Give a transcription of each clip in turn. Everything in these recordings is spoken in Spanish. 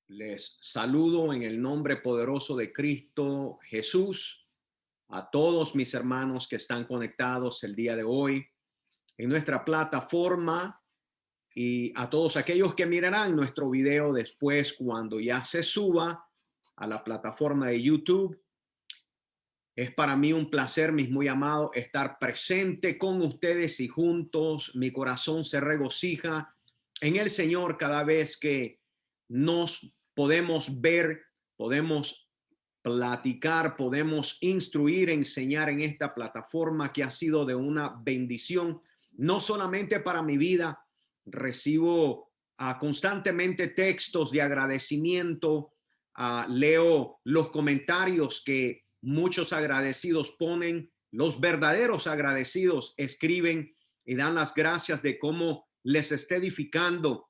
Les saludo en el nombre poderoso de Cristo Jesús a todos mis hermanos que están conectados el día de hoy en nuestra plataforma y a todos aquellos que mirarán nuestro video después cuando ya se suba a la plataforma de YouTube. Es para mí un placer, mis muy amados, estar presente con ustedes y juntos. Mi corazón se regocija en el Señor cada vez que nos podemos ver, podemos platicar, podemos instruir, enseñar en esta plataforma que ha sido de una bendición, no solamente para mi vida. Recibo constantemente textos de agradecimiento, leo los comentarios que muchos agradecidos ponen, los verdaderos agradecidos escriben y dan las gracias de cómo les está edificando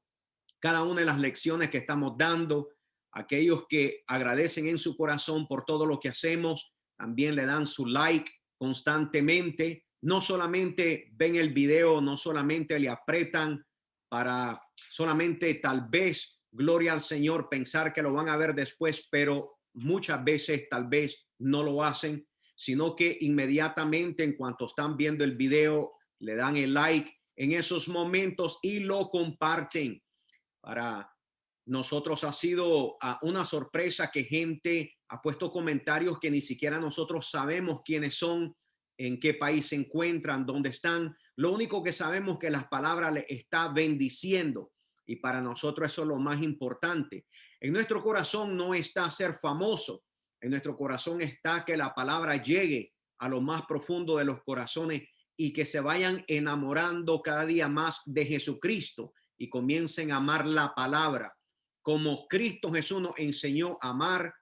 cada una de las lecciones que estamos dando. Aquellos que agradecen en su corazón por todo lo que hacemos, también le dan su like constantemente. No solamente ven el video, no solamente le apretan para solamente tal vez, gloria al Señor, pensar que lo van a ver después, pero muchas veces tal vez no lo hacen, sino que inmediatamente en cuanto están viendo el video, le dan el like en esos momentos y lo comparten. Para nosotros ha sido una sorpresa que gente ha puesto comentarios que ni siquiera nosotros sabemos quiénes son, en qué país se encuentran, dónde están. Lo único que sabemos es que las palabras le está bendiciendo y para nosotros eso es lo más importante. En nuestro corazón no está ser famoso, en nuestro corazón está que la palabra llegue a lo más profundo de los corazones y que se vayan enamorando cada día más de Jesucristo y comiencen a amar la palabra como Cristo Jesús nos enseñó a amar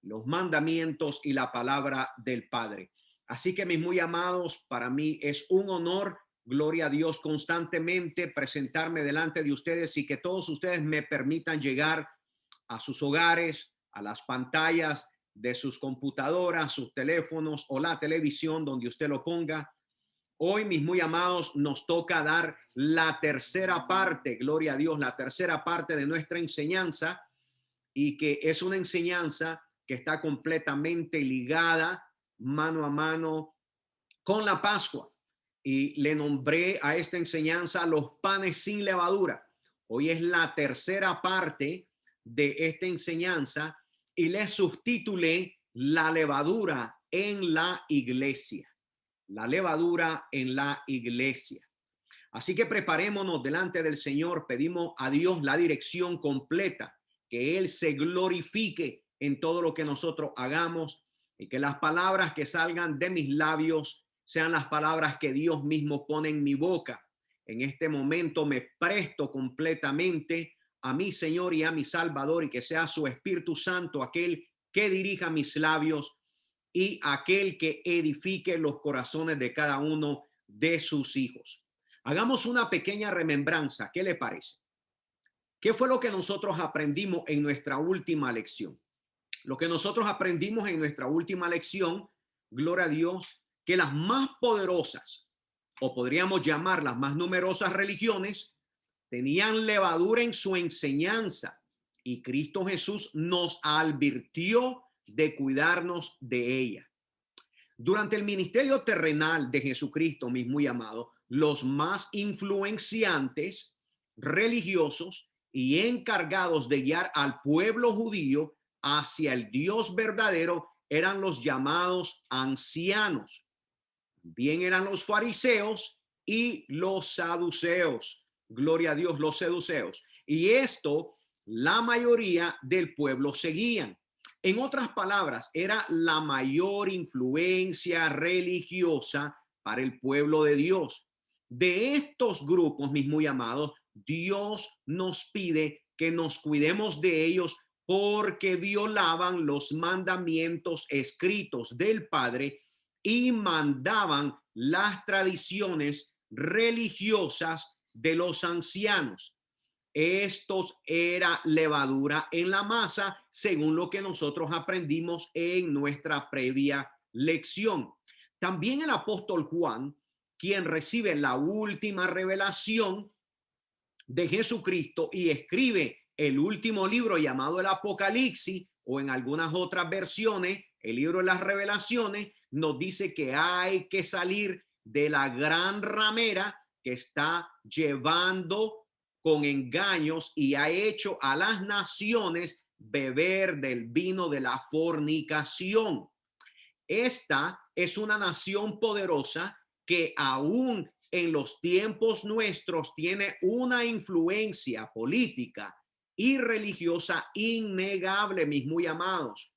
los mandamientos y la palabra del Padre. Así que mis muy amados, para mí es un honor, gloria a Dios, constantemente presentarme delante de ustedes y que todos ustedes me permitan llegar a sus hogares, a las pantallas de sus computadoras, sus teléfonos o la televisión donde usted lo ponga. Hoy, mis muy amados, nos toca dar la tercera parte, gloria a Dios, la tercera parte de nuestra enseñanza y que es una enseñanza que está completamente ligada mano a mano con la Pascua. Y le nombré a esta enseñanza los panes sin levadura. Hoy es la tercera parte de esta enseñanza y le subtitulé la levadura en la iglesia. La levadura en la iglesia. Así que preparémonos delante del Señor, pedimos a Dios la dirección completa, que Él se glorifique en todo lo que nosotros hagamos y que las palabras que salgan de mis labios sean las palabras que Dios mismo pone en mi boca. En este momento me presto completamente a mi Señor y a mi Salvador y que sea su Espíritu Santo aquel que dirija mis labios y aquel que edifique los corazones de cada uno de sus hijos. Hagamos una pequeña remembranza. ¿Qué le parece? ¿Qué fue lo que nosotros aprendimos en nuestra última lección? Lo que nosotros aprendimos en nuestra última lección, gloria a Dios, que las más poderosas, o podríamos llamar las más numerosas religiones, tenían levadura en su enseñanza y Cristo Jesús nos advirtió de cuidarnos de ella. Durante el ministerio terrenal de Jesucristo, mis muy amados, los más influenciantes, religiosos y encargados de guiar al pueblo judío hacia el Dios verdadero eran los llamados ancianos. Bien eran los fariseos y los saduceos. Gloria a Dios, los saduceos. Y esto, la mayoría del pueblo seguían. En otras palabras, era la mayor influencia religiosa para el pueblo de Dios. De estos grupos, mis muy amados, Dios nos pide que nos cuidemos de ellos porque violaban los mandamientos escritos del Padre y mandaban las tradiciones religiosas de los ancianos. Estos era levadura en la masa, según lo que nosotros aprendimos en nuestra previa lección. También el apóstol Juan, quien recibe la última revelación de Jesucristo y escribe el último libro llamado el Apocalipsis, o en algunas otras versiones, el libro de las revelaciones, nos dice que hay que salir de la gran ramera que está llevando con engaños y ha hecho a las naciones beber del vino de la fornicación. Esta es una nación poderosa que aún en los tiempos nuestros tiene una influencia política y religiosa innegable, mis muy amados,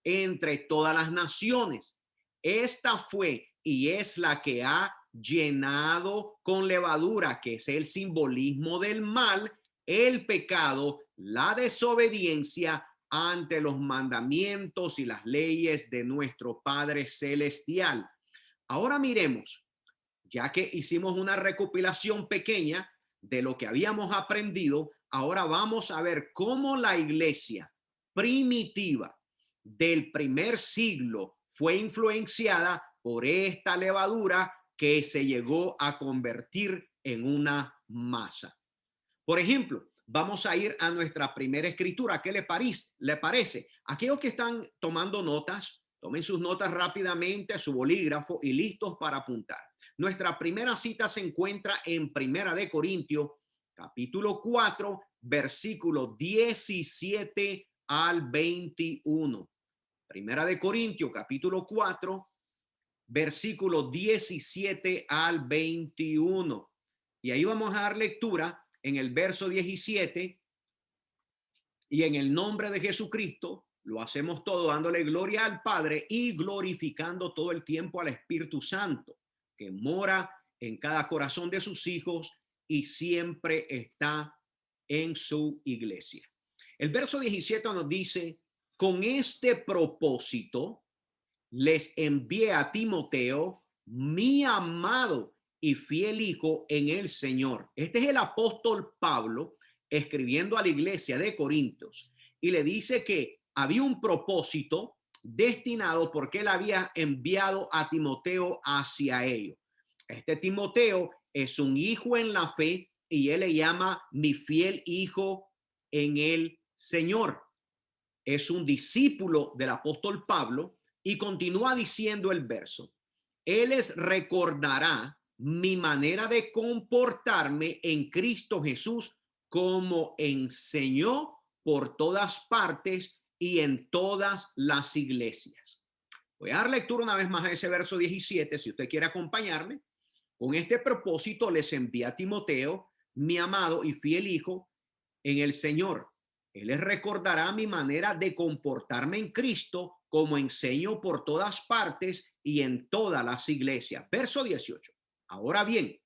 entre todas las naciones. Esta fue y es la que ha llenado con levadura, que es el simbolismo del mal, el pecado, la desobediencia ante los mandamientos y las leyes de nuestro Padre Celestial. Ahora miremos, ya que hicimos una recopilación pequeña de lo que habíamos aprendido, ahora vamos a ver cómo la iglesia primitiva del primer siglo fue influenciada por esta levadura que se llegó a convertir en una masa. Por ejemplo, vamos a ir a nuestra primera escritura. ¿Qué le parece? Aquellos que están tomando notas, tomen sus notas rápidamente a su bolígrafo y listos para apuntar. Nuestra primera cita se encuentra en Primera de Corintios, capítulo 4, versículo 17 al 21. Primera de Corintios, capítulo 4, versículo 17 al 21. Y ahí vamos a dar lectura en el verso 17. Y en el nombre de Jesucristo lo hacemos todo dándole gloria al Padre y glorificando todo el tiempo al Espíritu Santo, que mora en cada corazón de sus hijos y siempre está en su iglesia. El verso 17 nos dice: con este propósito les envié a Timoteo, mi amado y fiel hijo en el Señor. Este es el apóstol Pablo escribiendo a la iglesia de Corintios y le dice que había un propósito destinado porque él había enviado a Timoteo hacia ellos. Este Timoteo es un hijo en la fe y él le llama mi fiel hijo en el Señor. Es un discípulo del apóstol Pablo y continúa diciendo el verso: él les recordará mi manera de comportarme en Cristo Jesús, como enseñó por todas partes y en todas las iglesias. Voy a dar lectura una vez más a ese verso 17, si usted quiere acompañarme. Con este propósito les envía a Timoteo, mi amado y fiel hijo en el Señor. Él les recordará mi manera de comportarme en Cristo, como enseño por todas partes y en todas las iglesias. Verso 18. Ahora bien,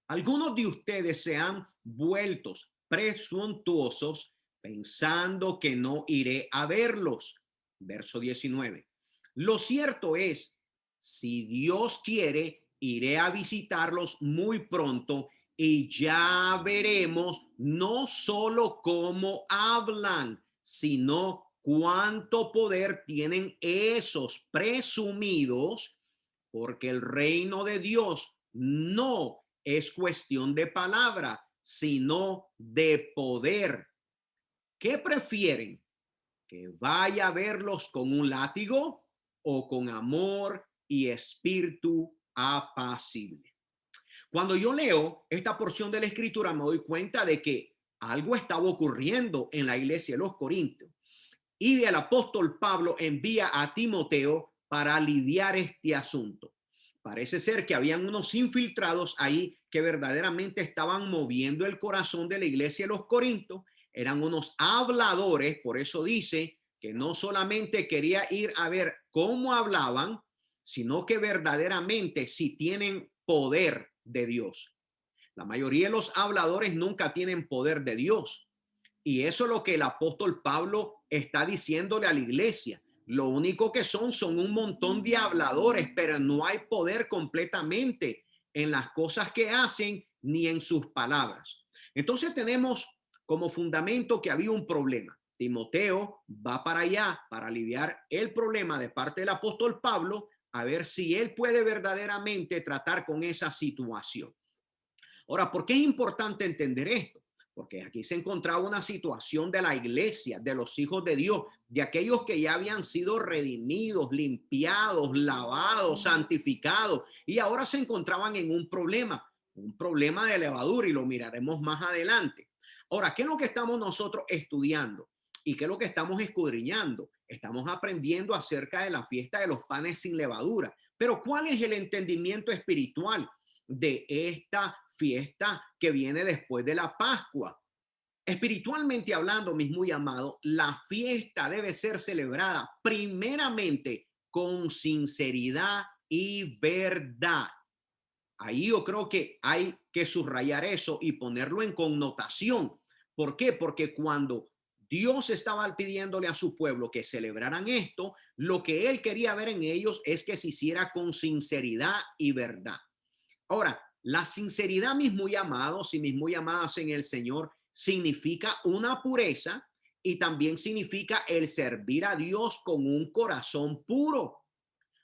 algunos de ustedes se han vuelto presuntuosos pensando que no iré a verlos. Verso 19. Lo cierto es, si Dios quiere, iré a visitarlos muy pronto y ya veremos no solo cómo hablan, sino cuánto poder tienen esos presumidos, porque el reino de Dios no es cuestión de palabra, sino de poder. ¿Qué prefieren? ¿Que vaya a verlos con un látigo o con amor y espíritu apacible? Cuando yo leo esta porción de la escritura me doy cuenta de que algo estaba ocurriendo en la iglesia de los Corintios y el apóstol Pablo envía a Timoteo para aliviar este asunto. Parece ser que habían unos infiltrados ahí que verdaderamente estaban moviendo el corazón de la iglesia de los Corintios. Eran unos habladores, por eso dice que no solamente quería ir a ver cómo hablaban, sino que verdaderamente si tienen poder de Dios. La mayoría de los habladores nunca tienen poder de Dios. Y eso es lo que el apóstol Pablo está diciéndole a la iglesia. Lo único que son un montón de habladores, pero no hay poder completamente en las cosas que hacen ni en sus palabras. Entonces tenemos como fundamento que había un problema. Timoteo va para allá para aliviar el problema de parte del apóstol Pablo, a ver si él puede verdaderamente tratar con esa situación. Ahora, ¿por qué es importante entender esto? porque aquí se encontraba una situación de la iglesia, de los hijos de Dios, de aquellos que ya habían sido redimidos, limpiados, lavados, santificados, y ahora se encontraban en un problema de levadura, y lo miraremos más adelante. Ahora, ¿qué es lo que estamos nosotros estudiando? ¿Y qué es lo que estamos escudriñando? Estamos aprendiendo acerca de la fiesta de los panes sin levadura. Pero ¿cuál es el entendimiento espiritual de esta fiesta que viene después de la Pascua? Espiritualmente hablando, mis muy amados, la fiesta debe ser celebrada primeramente con sinceridad y verdad. Ahí yo creo que hay que subrayar eso y ponerlo en connotación. ¿Por qué? Porque cuando Dios estaba pidiéndole a su pueblo que celebraran esto, lo que él quería ver en ellos es que se hiciera con sinceridad y verdad. Ahora, la sinceridad, mis muy amados y mis muy amadas en el Señor, significa una pureza y también significa el servir a Dios con un corazón puro.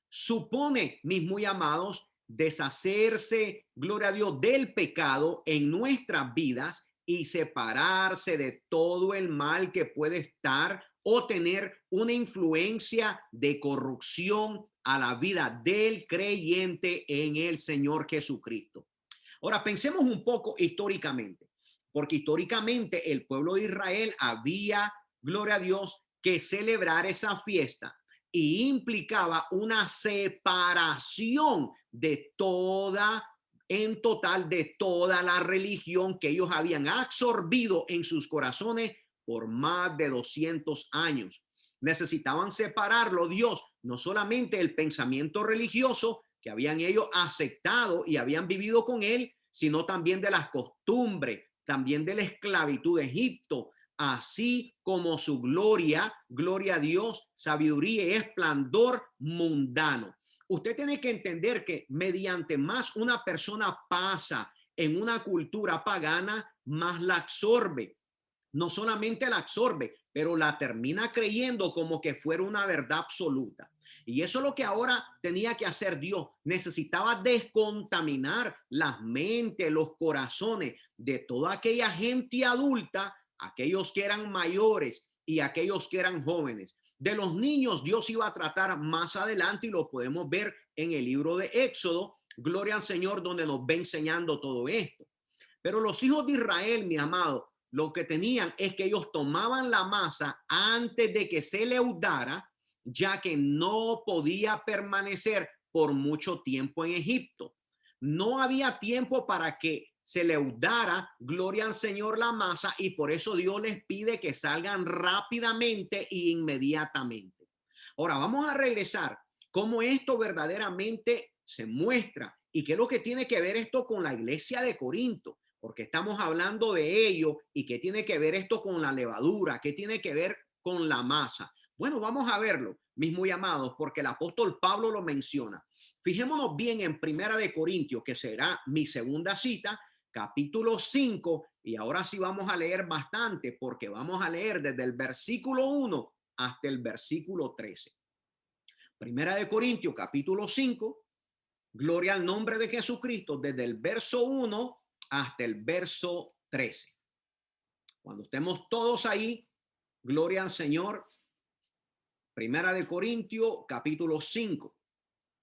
Supone, mis muy amados, deshacerse, gloria a Dios, del pecado en nuestras vidas y separarse de todo el mal que puede estar o tener una influencia de corrupción a la vida del creyente en el Señor Jesucristo. Ahora, pensemos un poco históricamente, porque históricamente el pueblo de Israel había, gloria a Dios, que celebrar esa fiesta y implicaba una separación de toda, en total, de toda la religión que ellos habían absorbido en sus corazones por más de 200 años. Necesitaban separarlo, Dios, no solamente el pensamiento religioso que habían ellos aceptado y habían vivido con él, sino también de las costumbres, también de la esclavitud de Egipto, así como su gloria, gloria a Dios, sabiduría y esplendor mundano. Usted tiene que entender que mediante más una persona pasa en una cultura pagana, más la absorbe. No solamente la absorbe, pero la termina creyendo como que fuera una verdad absoluta. Y eso es lo que ahora tenía que hacer Dios. Necesitaba descontaminar las mentes, los corazones de toda aquella gente adulta, aquellos que eran mayores y aquellos que eran jóvenes. De los niños Dios iba a tratar más adelante y lo podemos ver en el libro de Éxodo. Gloria al Señor, donde nos va enseñando todo esto. Pero los hijos de Israel, mi amado, lo que tenían es que ellos tomaban la masa antes de que se leudara, ya que no podía permanecer por mucho tiempo en Egipto. No había tiempo para que se leudara, gloria al Señor, la masa, y por eso Dios les pide que salgan rápidamente e inmediatamente. Ahora vamos a regresar cómo esto verdaderamente se muestra y qué es lo que tiene que ver esto con la iglesia de Corinto, porque estamos hablando de ello y qué tiene que ver esto con la levadura, qué tiene que ver con la masa. Bueno, vamos a verlo, mis muy amados, porque el apóstol Pablo lo menciona. Fijémonos bien en Primera de Corintios, que será mi segunda cita, capítulo 5, y ahora sí vamos a leer bastante, porque vamos a leer desde el versículo 1 hasta el versículo 13. Primera de Corintios, capítulo 5, gloria al nombre de Jesucristo, desde el verso 1 hasta el verso 13. Cuando estemos todos ahí, gloria al Señor. Primera de Corintios, capítulo 5.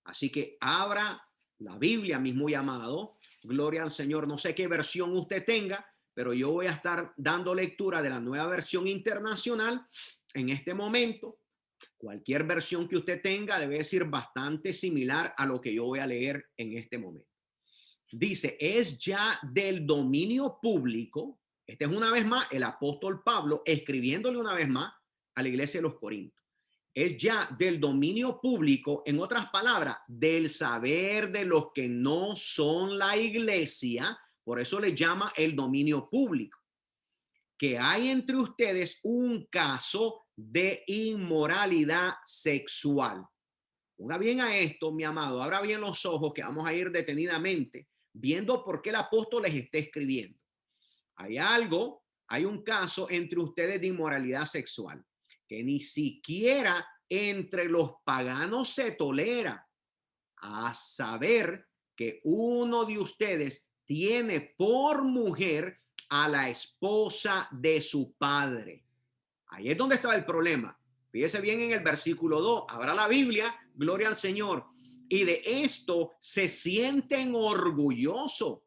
Así que abra la Biblia, mis muy amados. Gloria al Señor. No sé qué versión usted tenga, pero yo voy a estar dando lectura de la Nueva Versión Internacional en este momento. Cualquier versión que usted tenga debe ser bastante similar a lo que yo voy a leer en este momento. Dice, es ya del dominio público. Este es una vez más el apóstol Pablo escribiéndole una vez más a la iglesia de los Corintios. Es ya del dominio público, en otras palabras, del saber de los que no son la iglesia, por eso le llama el dominio público, que hay entre ustedes un caso de inmoralidad sexual. Ponga bien a esto, mi amado, abra bien los ojos que vamos a ir detenidamente viendo por qué el apóstol les está escribiendo. Hay un caso entre ustedes de inmoralidad sexual que ni siquiera entre los paganos se tolera, a saber que uno de ustedes tiene por mujer a la esposa de su padre. Ahí es donde estaba el problema. Fíjese bien en el versículo 2. Abra la Biblia, gloria al Señor. Y de esto se sienten orgullosos.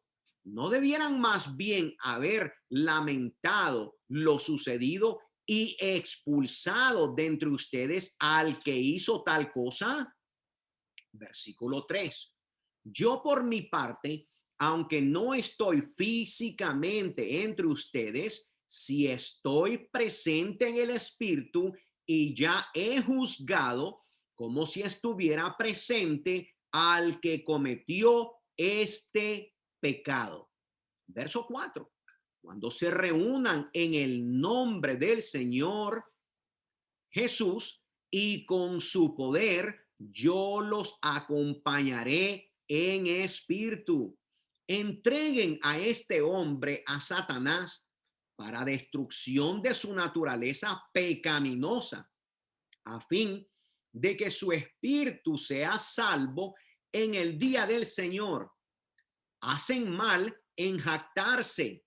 ¿No debieran más bien haber lamentado lo sucedido y expulsado de entre ustedes al que hizo tal cosa? Versículo 3. Yo por mi parte, aunque no estoy físicamente entre ustedes, si estoy presente en el espíritu y ya he juzgado como si estuviera presente al que cometió este pecado. Verso 4. Cuando se reúnan en el nombre del Señor Jesús y con su poder, yo los acompañaré en espíritu. Entreguen a este hombre a Satanás para destrucción de su naturaleza pecaminosa, a fin de que su espíritu sea salvo en el día del Señor. Hacen mal en jactarse.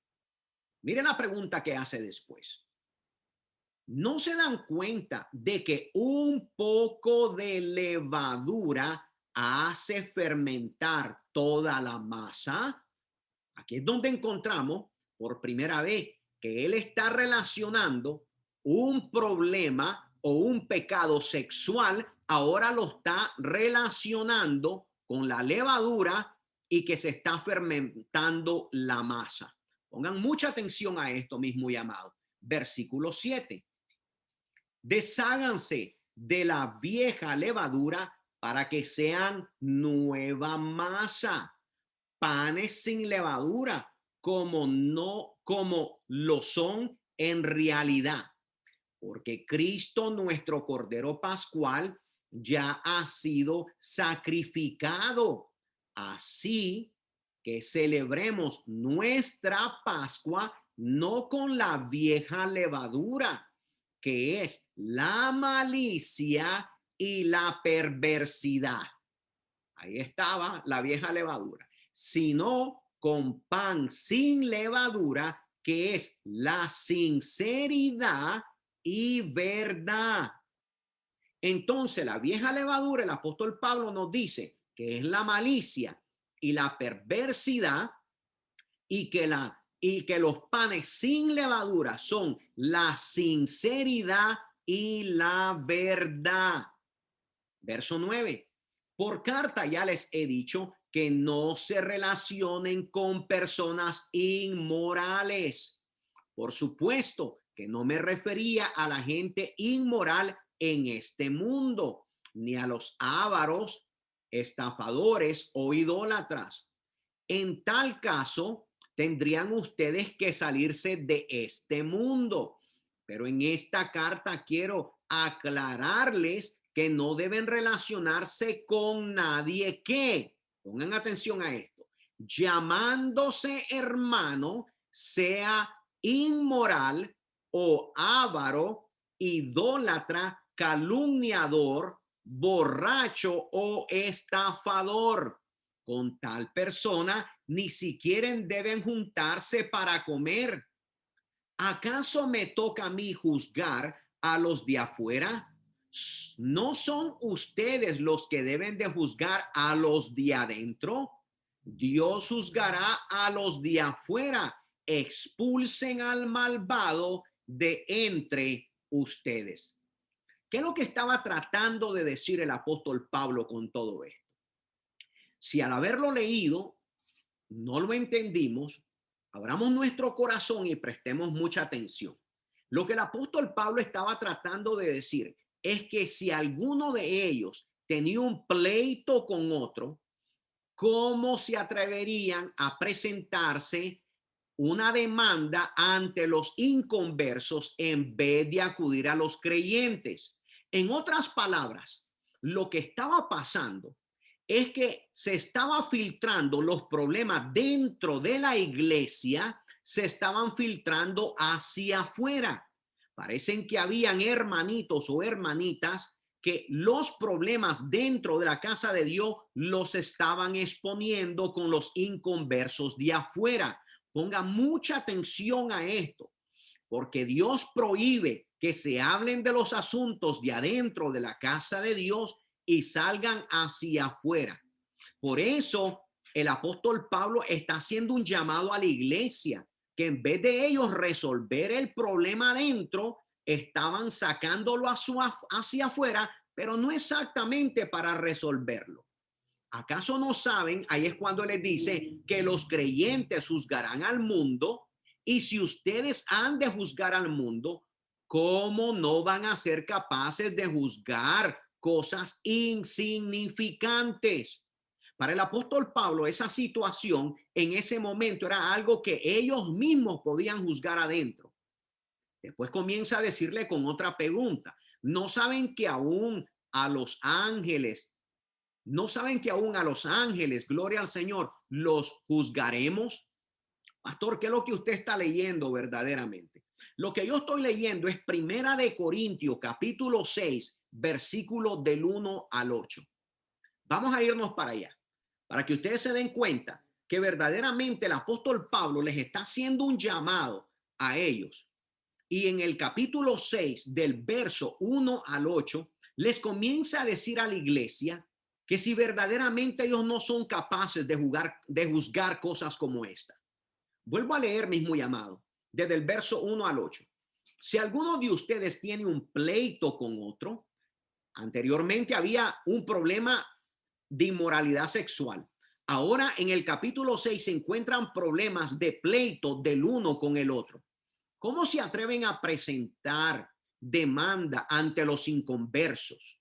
Miren la pregunta que hace después. ¿No se dan cuenta de que un poco de levadura hace fermentar toda la masa? Aquí es donde encontramos por primera vez que él está relacionando un problema o un pecado sexual, ahora lo está relacionando con la levadura y que se está fermentando la masa. Pongan mucha atención a esto mismo llamado. Versículo 7. Desháganse de la vieja levadura para que sean nueva masa, panes sin levadura, como lo son en realidad, porque Cristo, nuestro Cordero Pascual, ya ha sido sacrificado. Así que celebremos nuestra Pascua no con la vieja levadura, que es la malicia y la perversidad. Ahí estaba la vieja levadura, sino con pan sin levadura, que es la sinceridad y verdad. Entonces, la vieja levadura, el apóstol Pablo nos dice que es la malicia y la perversidad, y que los panes sin levadura son la sinceridad y la verdad. Verso 9. Por carta ya les he dicho que no se relacionen con personas inmorales. Por supuesto que no me refería a la gente inmoral en este mundo, ni a los ávaros, estafadores o idólatras. En tal caso, tendrían ustedes que salirse de este mundo. Pero en esta carta quiero aclararles que no deben relacionarse con nadie que, pongan atención a esto, llamándose hermano, sea inmoral o avaro, idólatra, calumniador, borracho o estafador. Con tal persona ni siquiera deben juntarse para comer. ¿Acaso me toca a mí juzgar a los de afuera? ¿No son ustedes los que deben de juzgar a los de adentro? Dios juzgará a los de afuera. Expulsen al malvado de entre ustedes. ¿Qué es lo que estaba tratando de decir el apóstol Pablo con todo esto? Si al haberlo leído no lo entendimos, abramos nuestro corazón y prestemos mucha atención. Lo que el apóstol Pablo estaba tratando de decir es que si alguno de ellos tenía un pleito con otro, ¿cómo se atreverían a presentarse una demanda ante los inconversos en vez de acudir a los creyentes? En otras palabras, lo que estaba pasando es que se estaba filtrando los problemas dentro de la iglesia, se estaban filtrando hacia afuera. Parecen que habían hermanitos o hermanitas que los problemas dentro de la casa de Dios los estaban exponiendo con los inconversos de afuera. Ponga mucha atención a esto, porque Dios prohíbe que se hablen de los asuntos de adentro de la casa de Dios y salgan hacia afuera. Por eso el apóstol Pablo está haciendo un llamado a la iglesia, que en vez de ellos resolver el problema adentro, estaban sacándolo hacia afuera, pero no exactamente para resolverlo. ¿Acaso no saben? Ahí es cuando les dice que los creyentes juzgarán al mundo, y si ustedes han de juzgar al mundo, ¿cómo no van a ser capaces de juzgar cosas insignificantes? Para el apóstol Pablo, esa situación en ese momento era algo que ellos mismos podían juzgar adentro. Después comienza a decirle con otra pregunta. ¿No saben que aún a los ángeles ¿No saben que aún a los ángeles, gloria al Señor, los juzgaremos? Pastor, ¿qué es lo que usted está leyendo verdaderamente? Lo que yo estoy leyendo es Primera de Corintios, capítulo 6, versículos del 1 al 8. Vamos a irnos para allá, para que ustedes se den cuenta que verdaderamente el apóstol Pablo les está haciendo un llamado a ellos. Y en el capítulo 6, del verso 1 al 8, les comienza a decir a la iglesia que si verdaderamente ellos no son capaces de juzgar cosas como esta. Vuelvo a leer, mis muy amados, desde el verso 1 al 8. Si alguno de ustedes tiene un pleito con otro, anteriormente había un problema de inmoralidad sexual. Ahora en el capítulo 6 se encuentran problemas de pleito del uno con el otro. ¿Cómo se atreven a presentar demanda ante los inconversos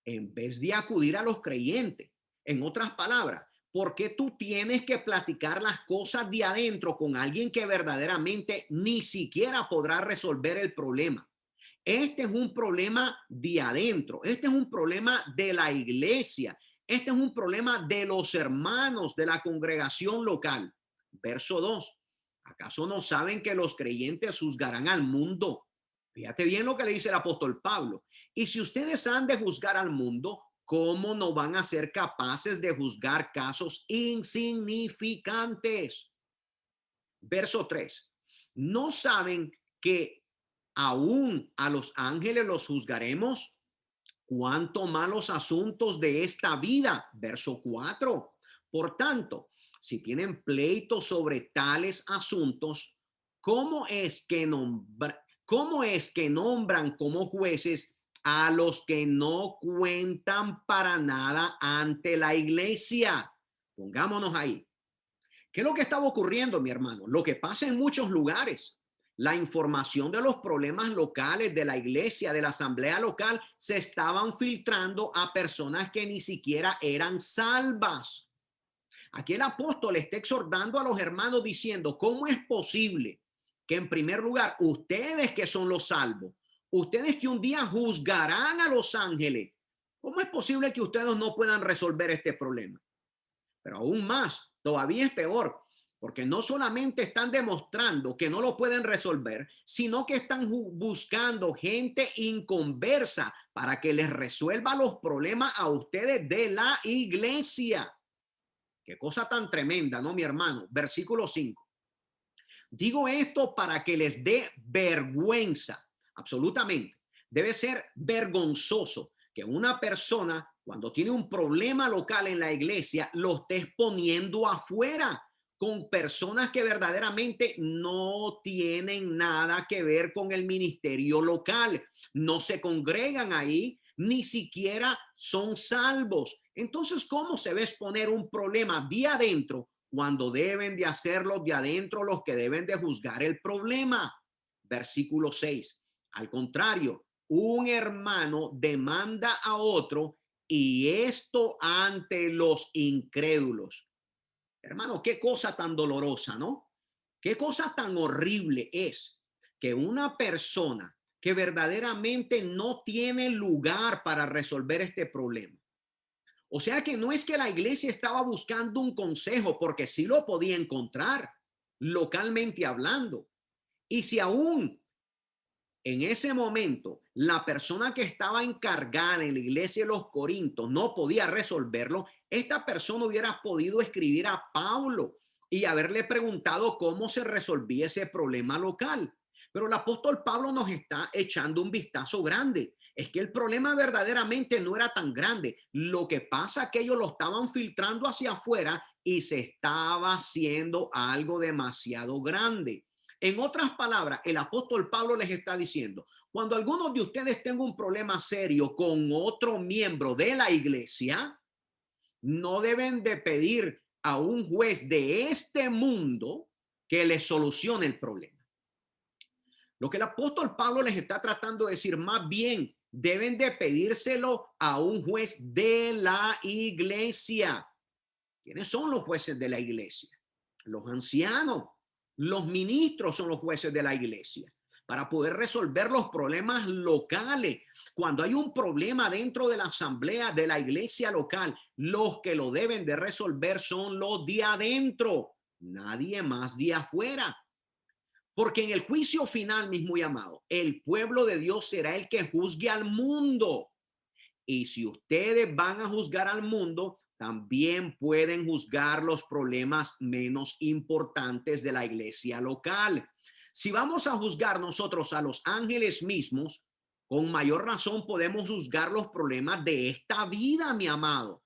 en vez de acudir a los creyentes? En otras palabras, ¿por qué tú tienes que platicar las cosas de adentro con alguien que verdaderamente ni siquiera podrá resolver el problema? Este es un problema de adentro, este es un problema de la iglesia, este es un problema de los hermanos de la congregación local. Verso 2. ¿Acaso no saben que los creyentes juzgarán al mundo? Fíjate bien lo que le dice el apóstol Pablo. Y si ustedes han de juzgar al mundo, ¿cómo no van a ser capaces de juzgar casos insignificantes? Verso 3. ¿No saben que aún a los ángeles los juzgaremos? ¿Cuánto malos asuntos de esta vida? Verso 4. Por tanto, si tienen pleito sobre tales asuntos, ¿cómo es que nombran como jueces a los que no cuentan para nada ante la iglesia? Pongámonos ahí. ¿Qué es lo que estaba ocurriendo, mi hermano? Lo que pasa en muchos lugares. La información de los problemas locales de la iglesia, de la asamblea local, se estaban filtrando a personas que ni siquiera eran salvas. Aquí el apóstol está exhortando a los hermanos diciendo, ¿cómo es posible que en primer lugar ustedes que son los salvos, ustedes que un día juzgarán a los ángeles, cómo es posible que ustedes no puedan resolver este problema? Pero aún más, todavía es peor, porque no solamente están demostrando que no lo pueden resolver, sino que están buscando gente inconversa para que les resuelva los problemas a ustedes de la iglesia. Qué cosa tan tremenda, ¿no, mi hermano? Versículo 5. Digo esto para que les dé vergüenza, absolutamente. Debe ser vergonzoso que una persona, cuando tiene un problema local en la iglesia, lo esté exponiendo afuera con personas que verdaderamente no tienen nada que ver con el ministerio local, no se congregan ahí, ni siquiera son salvos. Entonces, ¿cómo se va a exponer un problema de adentro cuando deben de hacerlo de adentro los que deben de juzgar el problema? Versículo 6. Al contrario, un hermano demanda a otro, y esto ante los incrédulos. Hermano, qué cosa tan dolorosa, ¿no? Qué cosa tan horrible es que una persona que verdaderamente no tiene lugar para resolver este problema. O sea que no es que la iglesia estaba buscando un consejo, porque sí lo podía encontrar localmente hablando. Y si aún en ese momento la persona que estaba encargada en la iglesia de los Corintios no podía resolverlo, esta persona hubiera podido escribir a Pablo y haberle preguntado cómo se resolvía ese problema local. Pero el apóstol Pablo nos está echando un vistazo grande. Es que el problema verdaderamente no era tan grande. Lo que pasa es que ellos lo estaban filtrando hacia afuera y se estaba haciendo algo demasiado grande. En otras palabras, el apóstol Pablo les está diciendo, cuando algunos de ustedes tengan un problema serio con otro miembro de la iglesia, no deben de pedir a un juez de este mundo que les solucione el problema. Lo que el apóstol Pablo les está tratando de decir, más bien, deben de pedírselo a un juez de la iglesia. ¿Quiénes son los jueces de la iglesia? Los ancianos, los ministros son los jueces de la iglesia para poder resolver los problemas locales. Cuando hay un problema dentro de la asamblea de la iglesia local, los que lo deben de resolver son los de adentro, nadie más de afuera. Porque en el juicio final, mis muy amados, el pueblo de Dios será el que juzgue al mundo. Y si ustedes van a juzgar al mundo, también pueden juzgar los problemas menos importantes de la iglesia local. Si vamos a juzgar nosotros a los ángeles mismos, con mayor razón podemos juzgar los problemas de esta vida, mi amado.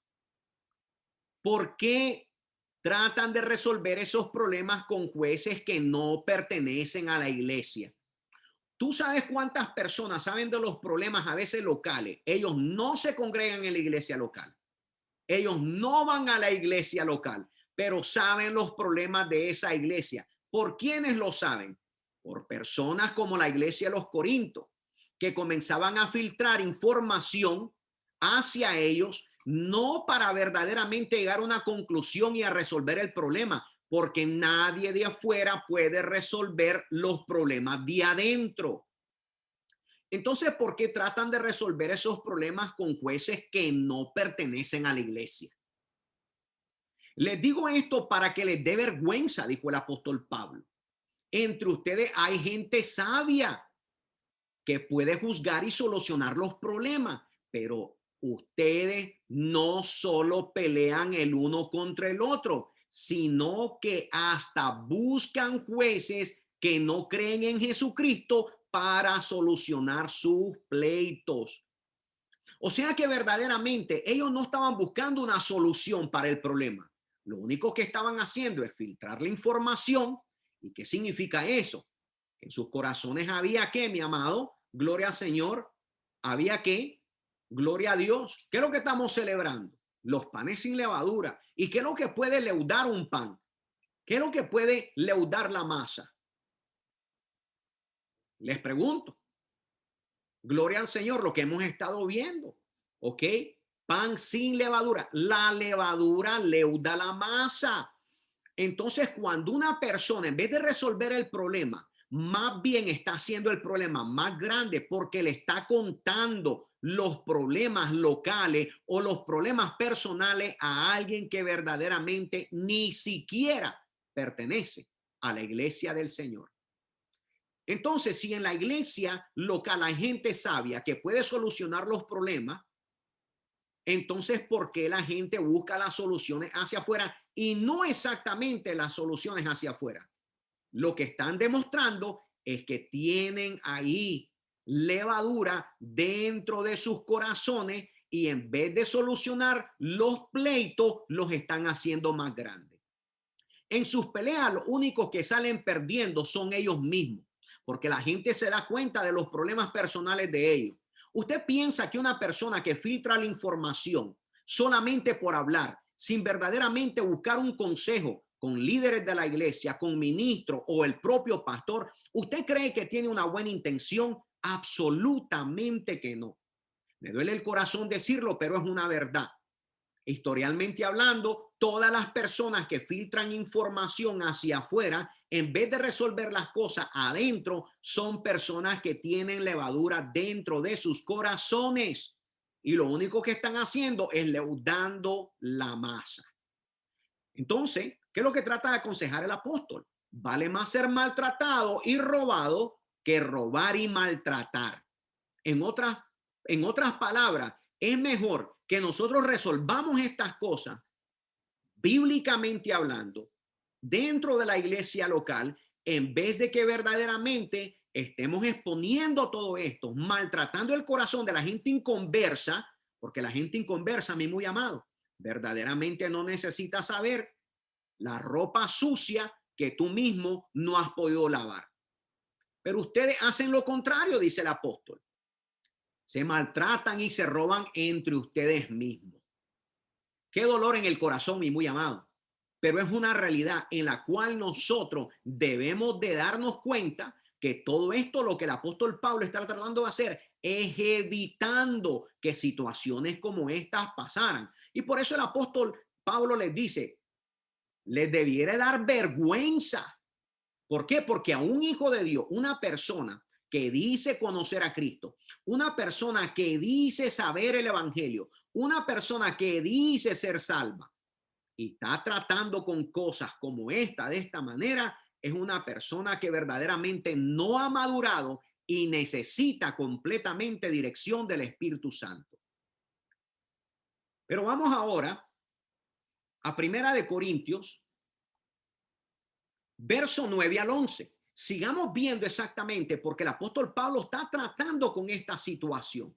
¿Por qué tratan de resolver esos problemas con jueces que no pertenecen a la iglesia? Tú sabes cuántas personas saben de los problemas a veces locales. Ellos no se congregan en la iglesia local. Ellos no van a la iglesia local, pero saben los problemas de esa iglesia. ¿Por quiénes lo saben? Por personas como la iglesia de los Corintios, que comenzaban a filtrar información hacia ellos, no para verdaderamente llegar a una conclusión y a resolver el problema, porque nadie de afuera puede resolver los problemas de adentro. Entonces, ¿por qué tratan de resolver esos problemas con jueces que no pertenecen a la iglesia? Les digo esto para que les dé vergüenza, dijo el apóstol Pablo. Entre ustedes hay gente sabia que puede juzgar y solucionar los problemas, pero ustedes no solo pelean el uno contra el otro, sino que hasta buscan jueces que no creen en Jesucristo para solucionar sus pleitos. O sea que verdaderamente ellos no estaban buscando una solución para el problema. Lo único que estaban haciendo es filtrar la información. ¿Y qué significa eso? En sus corazones había que, mi amado, gloria al Señor, había que, gloria a Dios. ¿Qué es lo que estamos celebrando? Los panes sin levadura. ¿Y qué es lo que puede leudar un pan? ¿Qué es lo que puede leudar la masa? Les pregunto. Gloria al Señor, lo que hemos estado viendo. ¿Ok? Pan sin levadura. La levadura leuda la masa. Entonces, cuando una persona, en vez de resolver el problema, más bien está haciendo el problema más grande porque le está contando los problemas locales o los problemas personales a alguien que verdaderamente ni siquiera pertenece a la iglesia del Señor. Entonces, si en la iglesia local hay gente sabia que puede solucionar los problemas, entonces, ¿por qué la gente busca las soluciones hacia afuera y no exactamente las soluciones hacia afuera? Lo que están demostrando es que tienen ahí levadura dentro de sus corazones y en vez de solucionar los pleitos, los están haciendo más grandes. En sus peleas, los únicos que salen perdiendo son ellos mismos, porque la gente se da cuenta de los problemas personales de ellos. ¿Usted piensa que una persona que filtra la información solamente por hablar, sin verdaderamente buscar un consejo con líderes de la iglesia, con ministros o el propio pastor, usted cree que tiene una buena intención? Absolutamente que no. Me duele el corazón decirlo, pero es una verdad. Historialmente hablando, todas las personas que filtran información hacia afuera, en vez de resolver las cosas adentro, son personas que tienen levadura dentro de sus corazones. Y lo único que están haciendo es leudando la masa. Entonces, ¿qué es lo que trata de aconsejar el apóstol? Vale más ser maltratado y robado que robar y maltratar. En otras palabras, es mejor que nosotros resolvamos estas cosas bíblicamente hablando dentro de la iglesia local, en vez de que verdaderamente estemos exponiendo todo esto, maltratando el corazón de la gente inconversa, porque la gente inconversa, mi muy amado, verdaderamente no necesita saber la ropa sucia que tú mismo no has podido lavar. Pero ustedes hacen lo contrario, dice el apóstol. Se maltratan y se roban entre ustedes mismos. Qué dolor en el corazón, mi muy amado. Pero es una realidad en la cual nosotros debemos de darnos cuenta que todo esto, lo que el apóstol Pablo está tratando de hacer, es evitando que situaciones como estas pasaran. Y por eso el apóstol Pablo les dice, les debiera dar vergüenza. ¿Por qué? Porque a un hijo de Dios, una persona que dice conocer a Cristo, una persona que dice saber el evangelio, una persona que dice ser salva y está tratando con cosas como esta, de esta manera, es una persona que verdaderamente no ha madurado y necesita completamente dirección del Espíritu Santo. Pero vamos ahora a Primera de Corintios, verso 9 al 11. Sigamos viendo exactamente porque el apóstol Pablo está tratando con esta situación.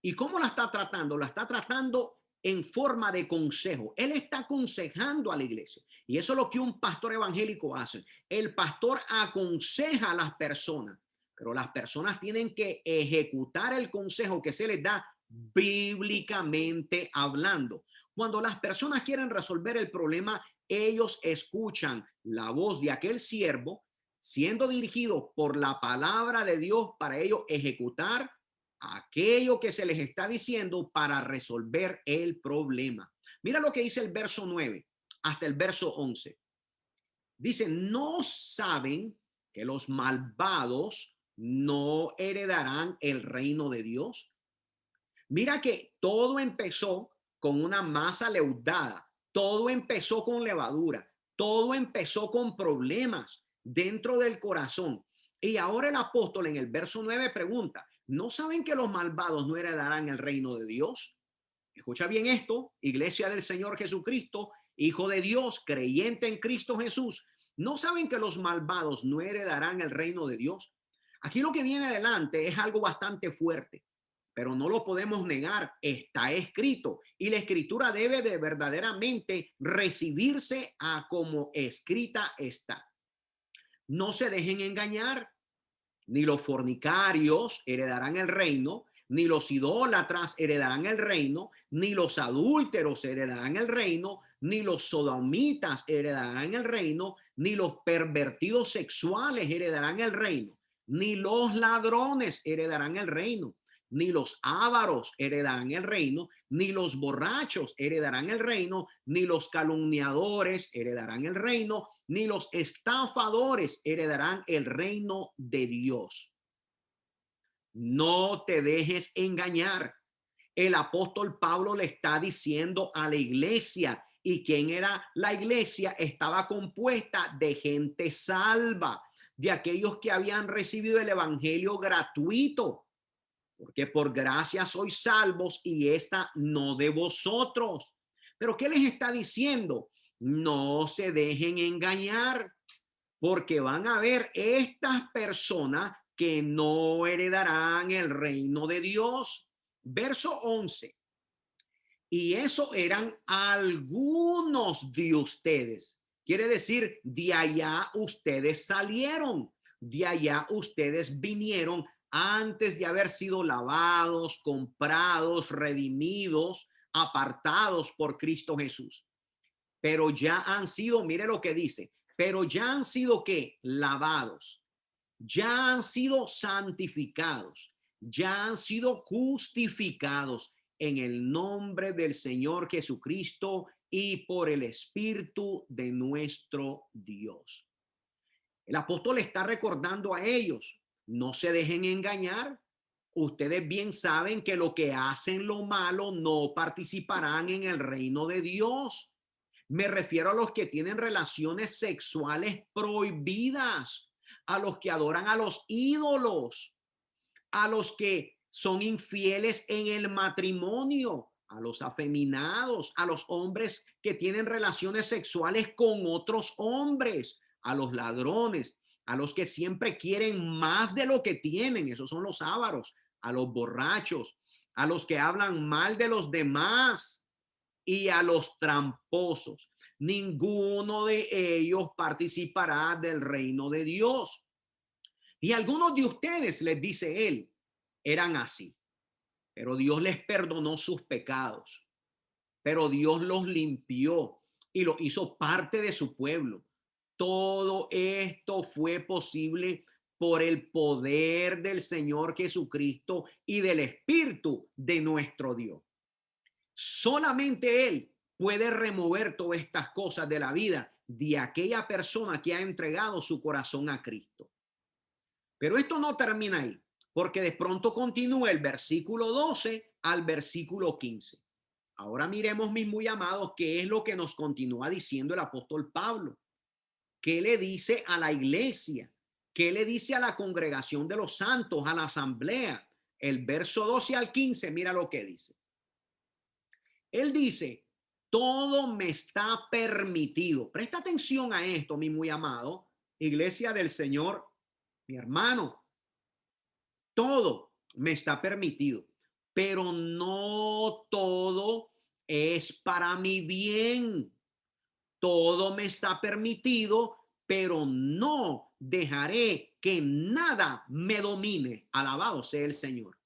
¿Y cómo la está tratando? La está tratando en forma de consejo. Él está aconsejando a la iglesia. Y eso es lo que un pastor evangélico hace. El pastor aconseja a las personas, pero las personas tienen que ejecutar el consejo que se les da bíblicamente hablando. Cuando las personas quieren resolver el problema, ellos escuchan la voz de aquel siervo siendo dirigido por la palabra de Dios para ellos ejecutar aquello que se les está diciendo para resolver el problema. Mira lo que dice el verso 9 hasta el verso 11. Dice, no saben que los malvados no heredarán el reino de Dios. Mira que todo empezó con una masa leudada, todo empezó con levadura, todo empezó con problemas dentro del corazón. Y ahora el apóstol en el verso 9 pregunta, ¿no saben que los malvados no heredarán el reino de Dios? Escucha bien esto, iglesia del Señor Jesucristo, hijo de Dios, creyente en Cristo Jesús. ¿No saben que los malvados no heredarán el reino de Dios? Aquí lo que viene adelante es algo bastante fuerte, pero no lo podemos negar, está escrito y la escritura debe de verdaderamente recibirse a como escrita está. No se dejen engañar, ni los fornicarios heredarán el reino, ni los idólatras heredarán el reino, ni los adúlteros heredarán el reino, ni los sodomitas heredarán el reino, ni los pervertidos sexuales heredarán el reino, ni los ladrones heredarán el reino, ni los ávaros heredarán el reino, ni los borrachos heredarán el reino, ni los calumniadores heredarán el reino, ni los estafadores heredarán el reino de Dios. No te dejes engañar. El apóstol Pablo le está diciendo a la iglesia, y quién era la iglesia, estaba compuesta de gente salva, de aquellos que habían recibido el evangelio gratuito, porque por gracia sois salvos y esta no de vosotros. Pero ¿qué les está diciendo? No se dejen engañar, porque van a ver estas personas que no heredarán el reino de Dios. Verso 11. Y eso eran algunos de ustedes. Quiere decir, de allá ustedes salieron, de allá ustedes vinieron antes de haber sido lavados, comprados, redimidos, apartados por Cristo Jesús. Pero ya han sido, mire lo que dice, pero ya han sido ¿qué? Lavados, ya han sido santificados, ya han sido justificados en el nombre del Señor Jesucristo y por el Espíritu de nuestro Dios. El apóstol está recordando a ellos, no se dejen engañar. Ustedes bien saben que lo que hacen lo malo no participarán en el reino de Dios. Me refiero a los que tienen relaciones sexuales prohibidas, a los que adoran a los ídolos, a los que son infieles en el matrimonio, a los afeminados, a los hombres que tienen relaciones sexuales con otros hombres, a los ladrones, a los que siempre quieren más de lo que tienen, esos son los ávaros, a los borrachos, a los que hablan mal de los demás y a los tramposos. Ninguno de ellos participará del reino de Dios. Y algunos de ustedes, les dice él, eran así, pero Dios les perdonó sus pecados, pero Dios los limpió y los hizo parte de su pueblo. Todo esto fue posible por el poder del Señor Jesucristo y del Espíritu de nuestro Dios. Solamente Él puede remover todas estas cosas de la vida de aquella persona que ha entregado su corazón a Cristo. Pero esto no termina ahí, porque de pronto continúa el versículo 12 al versículo 15. Ahora miremos, mis muy amados, qué es lo que nos continúa diciendo el apóstol Pablo. ¿Qué le dice a la iglesia? ¿Qué le dice a la congregación de los santos, a la asamblea? El verso 12 al 15, mira lo que dice. Él dice, todo me está permitido. Presta atención a esto, mi muy amado, iglesia del Señor, mi hermano. Todo me está permitido, pero no todo es para mi bien. Todo me está permitido, pero no dejaré que nada me domine. Alabado sea el Señor.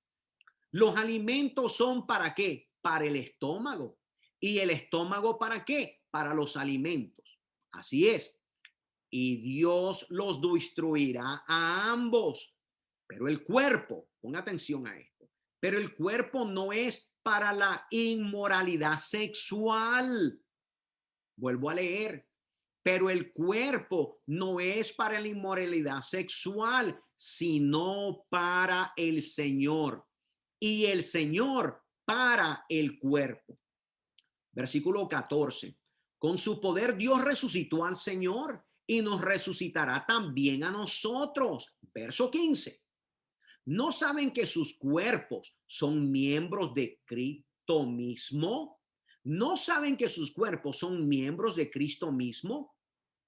Los alimentos son ¿para qué? Para el estómago. ¿Y el estómago para qué? Para los alimentos. Así es. Y Dios los destruirá a ambos. Pero el cuerpo, ponga atención a esto, pero el cuerpo no es para la inmoralidad sexual. Vuelvo a leer, pero el cuerpo no es para la inmoralidad sexual, sino para el Señor. Y el Señor para el cuerpo. Versículo 14. Con su poder Dios resucitó al Señor y nos resucitará también a nosotros. Verso 15. ¿No saben que sus cuerpos son miembros de Cristo mismo? ¿No saben que sus cuerpos son miembros de Cristo mismo?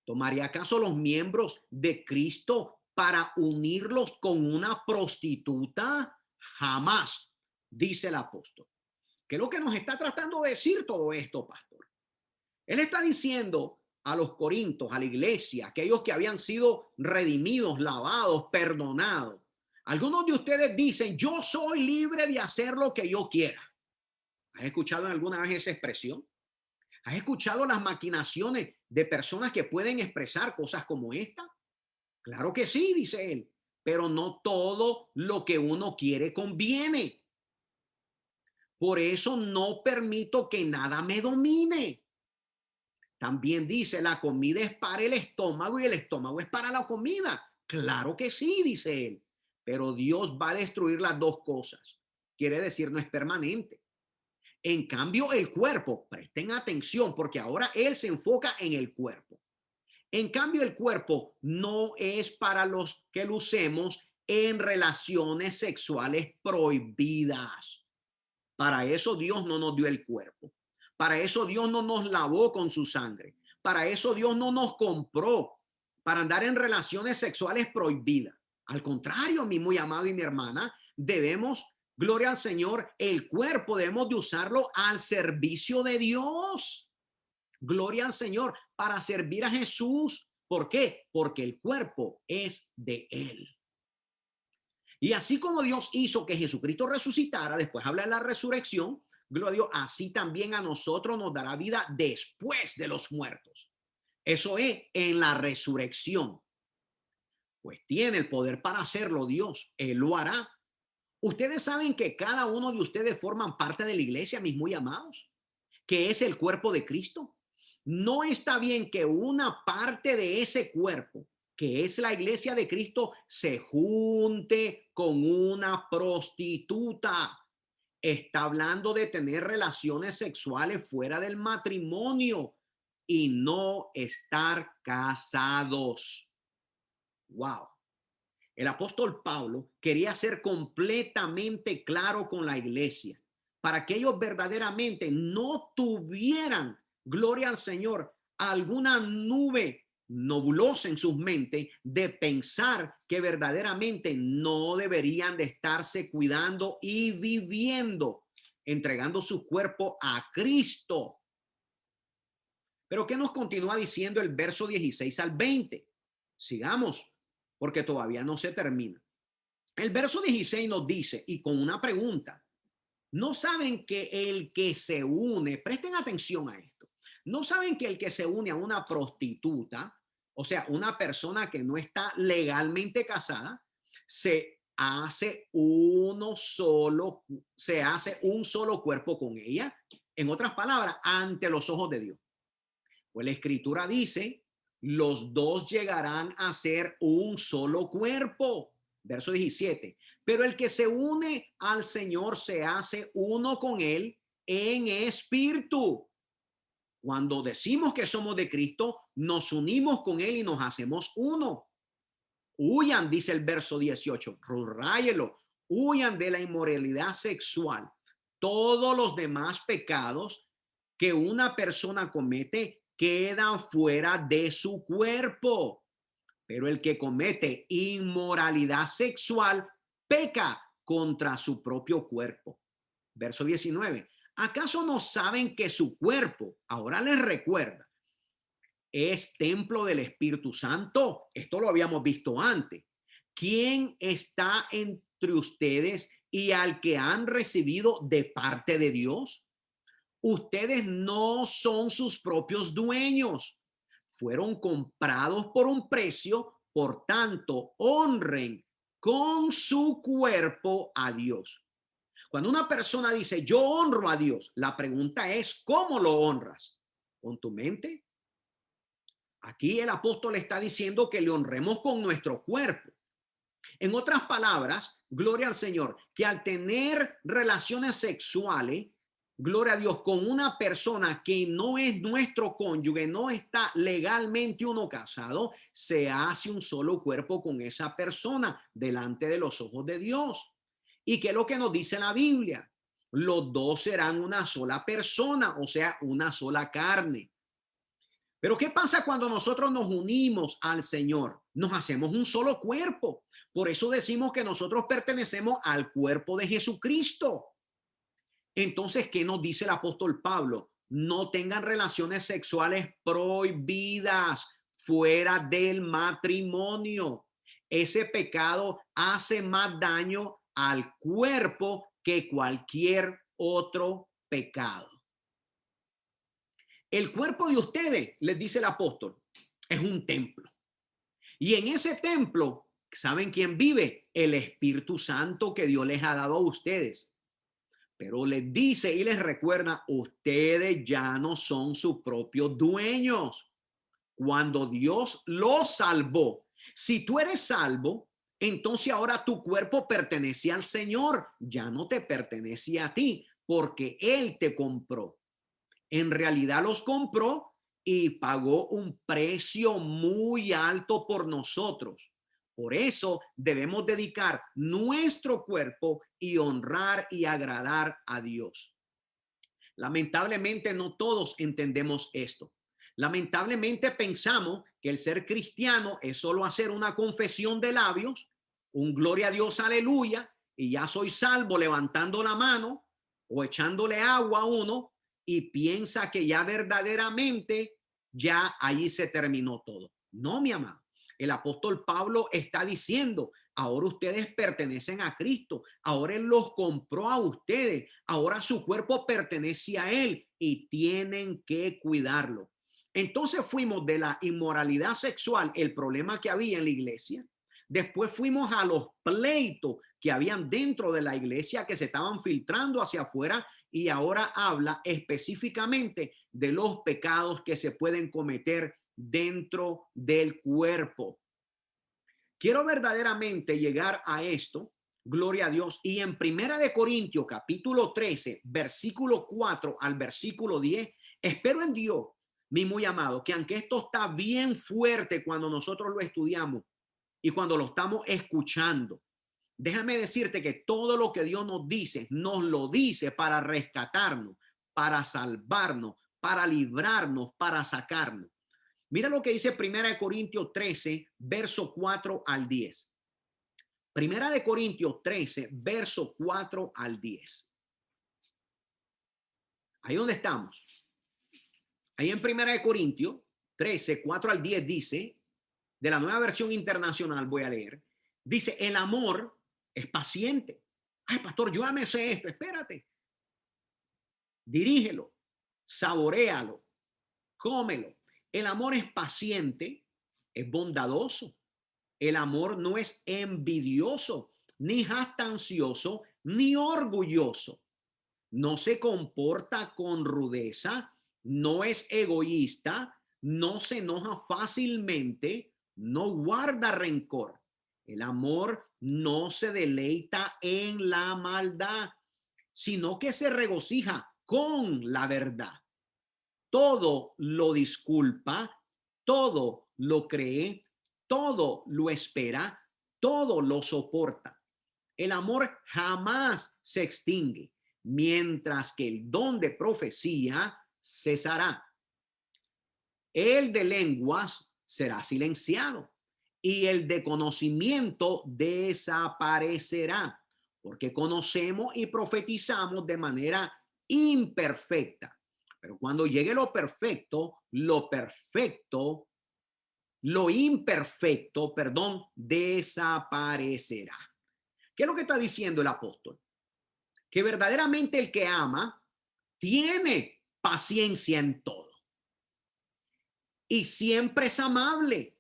¿Tomaría acaso los miembros de Cristo para unirlos con una prostituta? Jamás, dice el apóstol. ¿Qué es lo que nos está tratando de decir todo esto, pastor? Él está diciendo a los corintios, a la iglesia, aquellos que habían sido redimidos, lavados, perdonados. Algunos de ustedes dicen, yo soy libre de hacer lo que yo quiera. ¿Has escuchado alguna vez esa expresión? ¿Has escuchado las maquinaciones de personas que pueden expresar cosas como esta? Claro que sí, dice él, pero no todo lo que uno quiere conviene. Por eso no permito que nada me domine. También dice, la comida es para el estómago y el estómago es para la comida. Claro que sí, dice él, pero Dios va a destruir las dos cosas. Quiere decir, no es permanente. En cambio, el cuerpo, presten atención porque ahora él se enfoca en el cuerpo. En cambio, el cuerpo no es para los que lo usemos en relaciones sexuales prohibidas. Para eso Dios no nos dio el cuerpo. Para eso Dios no nos lavó con su sangre. Para eso Dios no nos compró para andar en relaciones sexuales prohibidas. Al contrario, mi muy amado y mi hermana, debemos, gloria al Señor, el cuerpo debemos de usarlo al servicio de Dios. Gloria al Señor, para servir a Jesús. ¿Por qué? Porque el cuerpo es de Él. Y así como Dios hizo que Jesucristo resucitara, después habla de la resurrección, gloria a Dios, así también a nosotros nos dará vida después de los muertos. Eso es en la resurrección. Pues tiene el poder para hacerlo Dios, Él lo hará. Ustedes saben que cada uno de ustedes forman parte de la iglesia, mis muy amados, que es el cuerpo de Cristo. No está bien que una parte de ese cuerpo, que es la iglesia de Cristo, se junte con una prostituta. Está hablando de tener relaciones sexuales fuera del matrimonio y no estar casados. Wow. El apóstol Pablo quería ser completamente claro con la iglesia. para que ellos verdaderamente no tuvieran, gloria al Señor, alguna nube nebulosa en sus mentes de pensar que verdaderamente no deberían de estarse cuidando y viviendo, entregando su cuerpo a Cristo. Pero ¿qué nos continúa diciendo el verso 16 al 20? Sigamos, porque todavía no se termina. El verso 16 nos dice, y con una pregunta, ¿no saben que el que se une, presten atención a esto, no saben que el que se une a una prostituta, o sea, una persona que no está legalmente casada, se hace uno solo, se hace un solo cuerpo con ella? En otras palabras, ante los ojos de Dios. Pues la escritura dice, los dos llegarán a ser un solo cuerpo. Verso 17. Pero el que se une al Señor se hace uno con él en espíritu. Cuando decimos que somos de Cristo, nos unimos con él y nos hacemos uno. Huyan, dice el verso 18, ráyelo, huyan de la inmoralidad sexual. Todos los demás pecados que una persona comete quedan fuera de su cuerpo. Pero el que comete inmoralidad sexual peca contra su propio cuerpo. Verso 19. ¿Acaso no saben que su cuerpo, ahora les recuerda, es templo del Espíritu Santo? Esto lo habíamos visto antes. ¿Quién está entre ustedes y al que han recibido de parte de Dios? Ustedes no son sus propios dueños. Fueron comprados por un precio, por tanto, honren con su cuerpo a Dios. Cuando una persona dice, yo honro a Dios, la pregunta es, ¿cómo lo honras? ¿Con tu mente? Aquí el apóstol está diciendo que le honremos con nuestro cuerpo. En otras palabras, gloria al Señor, que al tener relaciones sexuales, gloria a Dios, con una persona que no es nuestro cónyuge, no está legalmente uno casado, se hace un solo cuerpo con esa persona delante de los ojos de Dios. ¿Y qué es lo que nos dice la Biblia? Los dos serán una sola persona, o sea, una sola carne. Pero ¿qué pasa cuando nosotros nos unimos al Señor? Nos hacemos un solo cuerpo. Por eso decimos que nosotros pertenecemos al cuerpo de Jesucristo. Entonces, ¿qué nos dice el apóstol Pablo? No tengan relaciones sexuales prohibidas fuera del matrimonio. Ese pecado hace más daño al cuerpo que cualquier otro pecado. El cuerpo de ustedes, les dice el apóstol, es un templo. Y en ese templo, ¿saben quién vive? El Espíritu Santo que Dios les ha dado a ustedes. Pero les dice y les recuerda, ustedes ya no son sus propios dueños. Cuando Dios los salvó, si tú eres salvo, entonces ahora tu cuerpo pertenece al Señor, ya no te pertenece a ti, porque Él te compró. En realidad los compró y pagó un precio muy alto por nosotros. Por eso debemos dedicar nuestro cuerpo y honrar y agradar a Dios. Lamentablemente no todos entendemos esto. Lamentablemente pensamos que el ser cristiano es solo hacer una confesión de labios, un gloria a Dios, aleluya, y ya soy salvo levantando la mano o echándole agua a uno, y piensa que ya verdaderamente ya allí se terminó todo. No, mi amado. El apóstol Pablo está diciendo, ahora ustedes pertenecen a Cristo, ahora Él los compró a ustedes, ahora su cuerpo pertenece a Él y tienen que cuidarlo. Entonces fuimos de la inmoralidad sexual, el problema que había en la iglesia. Después fuimos a los pleitos que habían dentro de la iglesia que se estaban filtrando hacia afuera, y ahora habla específicamente de los pecados que se pueden cometer dentro del cuerpo. Quiero verdaderamente llegar a esto, gloria a Dios, y en Primera de Corintios capítulo 13, versículo 4 al versículo 10, espero en Dios, mi muy amado, que aunque esto está bien fuerte cuando nosotros lo estudiamos y cuando lo estamos escuchando, déjame decirte que todo lo que Dios nos lo dice para rescatarnos, para salvarnos, para librarnos, para sacarnos. Mira lo que dice Primera de Corintios 13, verso 4 al 10. Primera de Corintios 13, verso 4 al 10. Ahí donde estamos. Ahí en Primera de Corintios 13, 4 al 10 dice, de la Nueva Versión Internacional voy a leer, dice, el amor es paciente. Ay, pastor, yo ya me sé esto, espérate. Dirígelo, saboréalo, cómelo. El amor es paciente, es bondadoso. El amor no es envidioso, ni jactancioso, ni orgulloso. No se comporta con rudeza, no es egoísta, no se enoja fácilmente, no guarda rencor. El amor no se deleita en la maldad, sino que se regocija con la verdad. Todo lo disculpa, todo lo cree, todo lo espera, todo lo soporta. El amor jamás se extingue, mientras que el don de profecía cesará. El de lenguas será silenciado y el de conocimiento desaparecerá, porque conocemos y profetizamos de manera imperfecta. Pero cuando llegue lo imperfecto, desaparecerá. ¿Qué es lo que está diciendo el apóstol? Que verdaderamente el que ama tiene paciencia en todo y siempre es amable.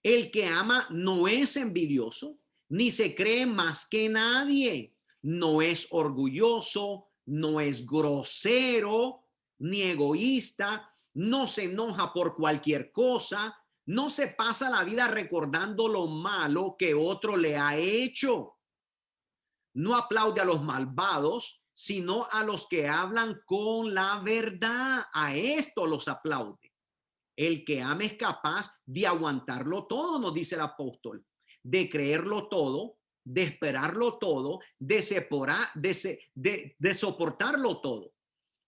El que ama no es envidioso, ni se cree más que nadie, no es orgulloso, no es grosero, ni egoísta, no se enoja por cualquier cosa, no se pasa la vida recordando lo malo que otro le ha hecho. No aplaude a los malvados, sino a los que hablan con la verdad. A esto los aplaude. El que ama es capaz de aguantarlo todo, nos dice el apóstol, de creerlo todo, de esperarlo todo, de soportarlo todo.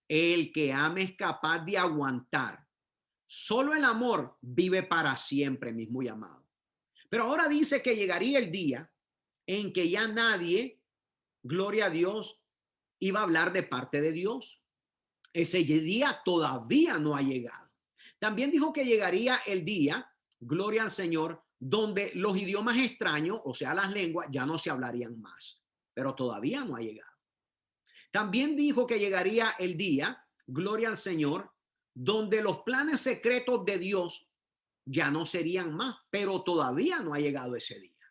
El que ama es capaz de aguantar. Solo el amor vive para siempre, mis muy amados. Pero ahora dice que llegaría el día en que ya nadie, gloria a Dios, iba a hablar de parte de Dios. Ese día todavía no ha llegado. También dijo que llegaría el día, gloria al Señor, donde los idiomas extraños, o sea, las lenguas, ya no se hablarían más, pero todavía no ha llegado. También dijo que llegaría el día, gloria al Señor, donde los planes secretos de Dios ya no serían más, pero todavía no ha llegado ese día.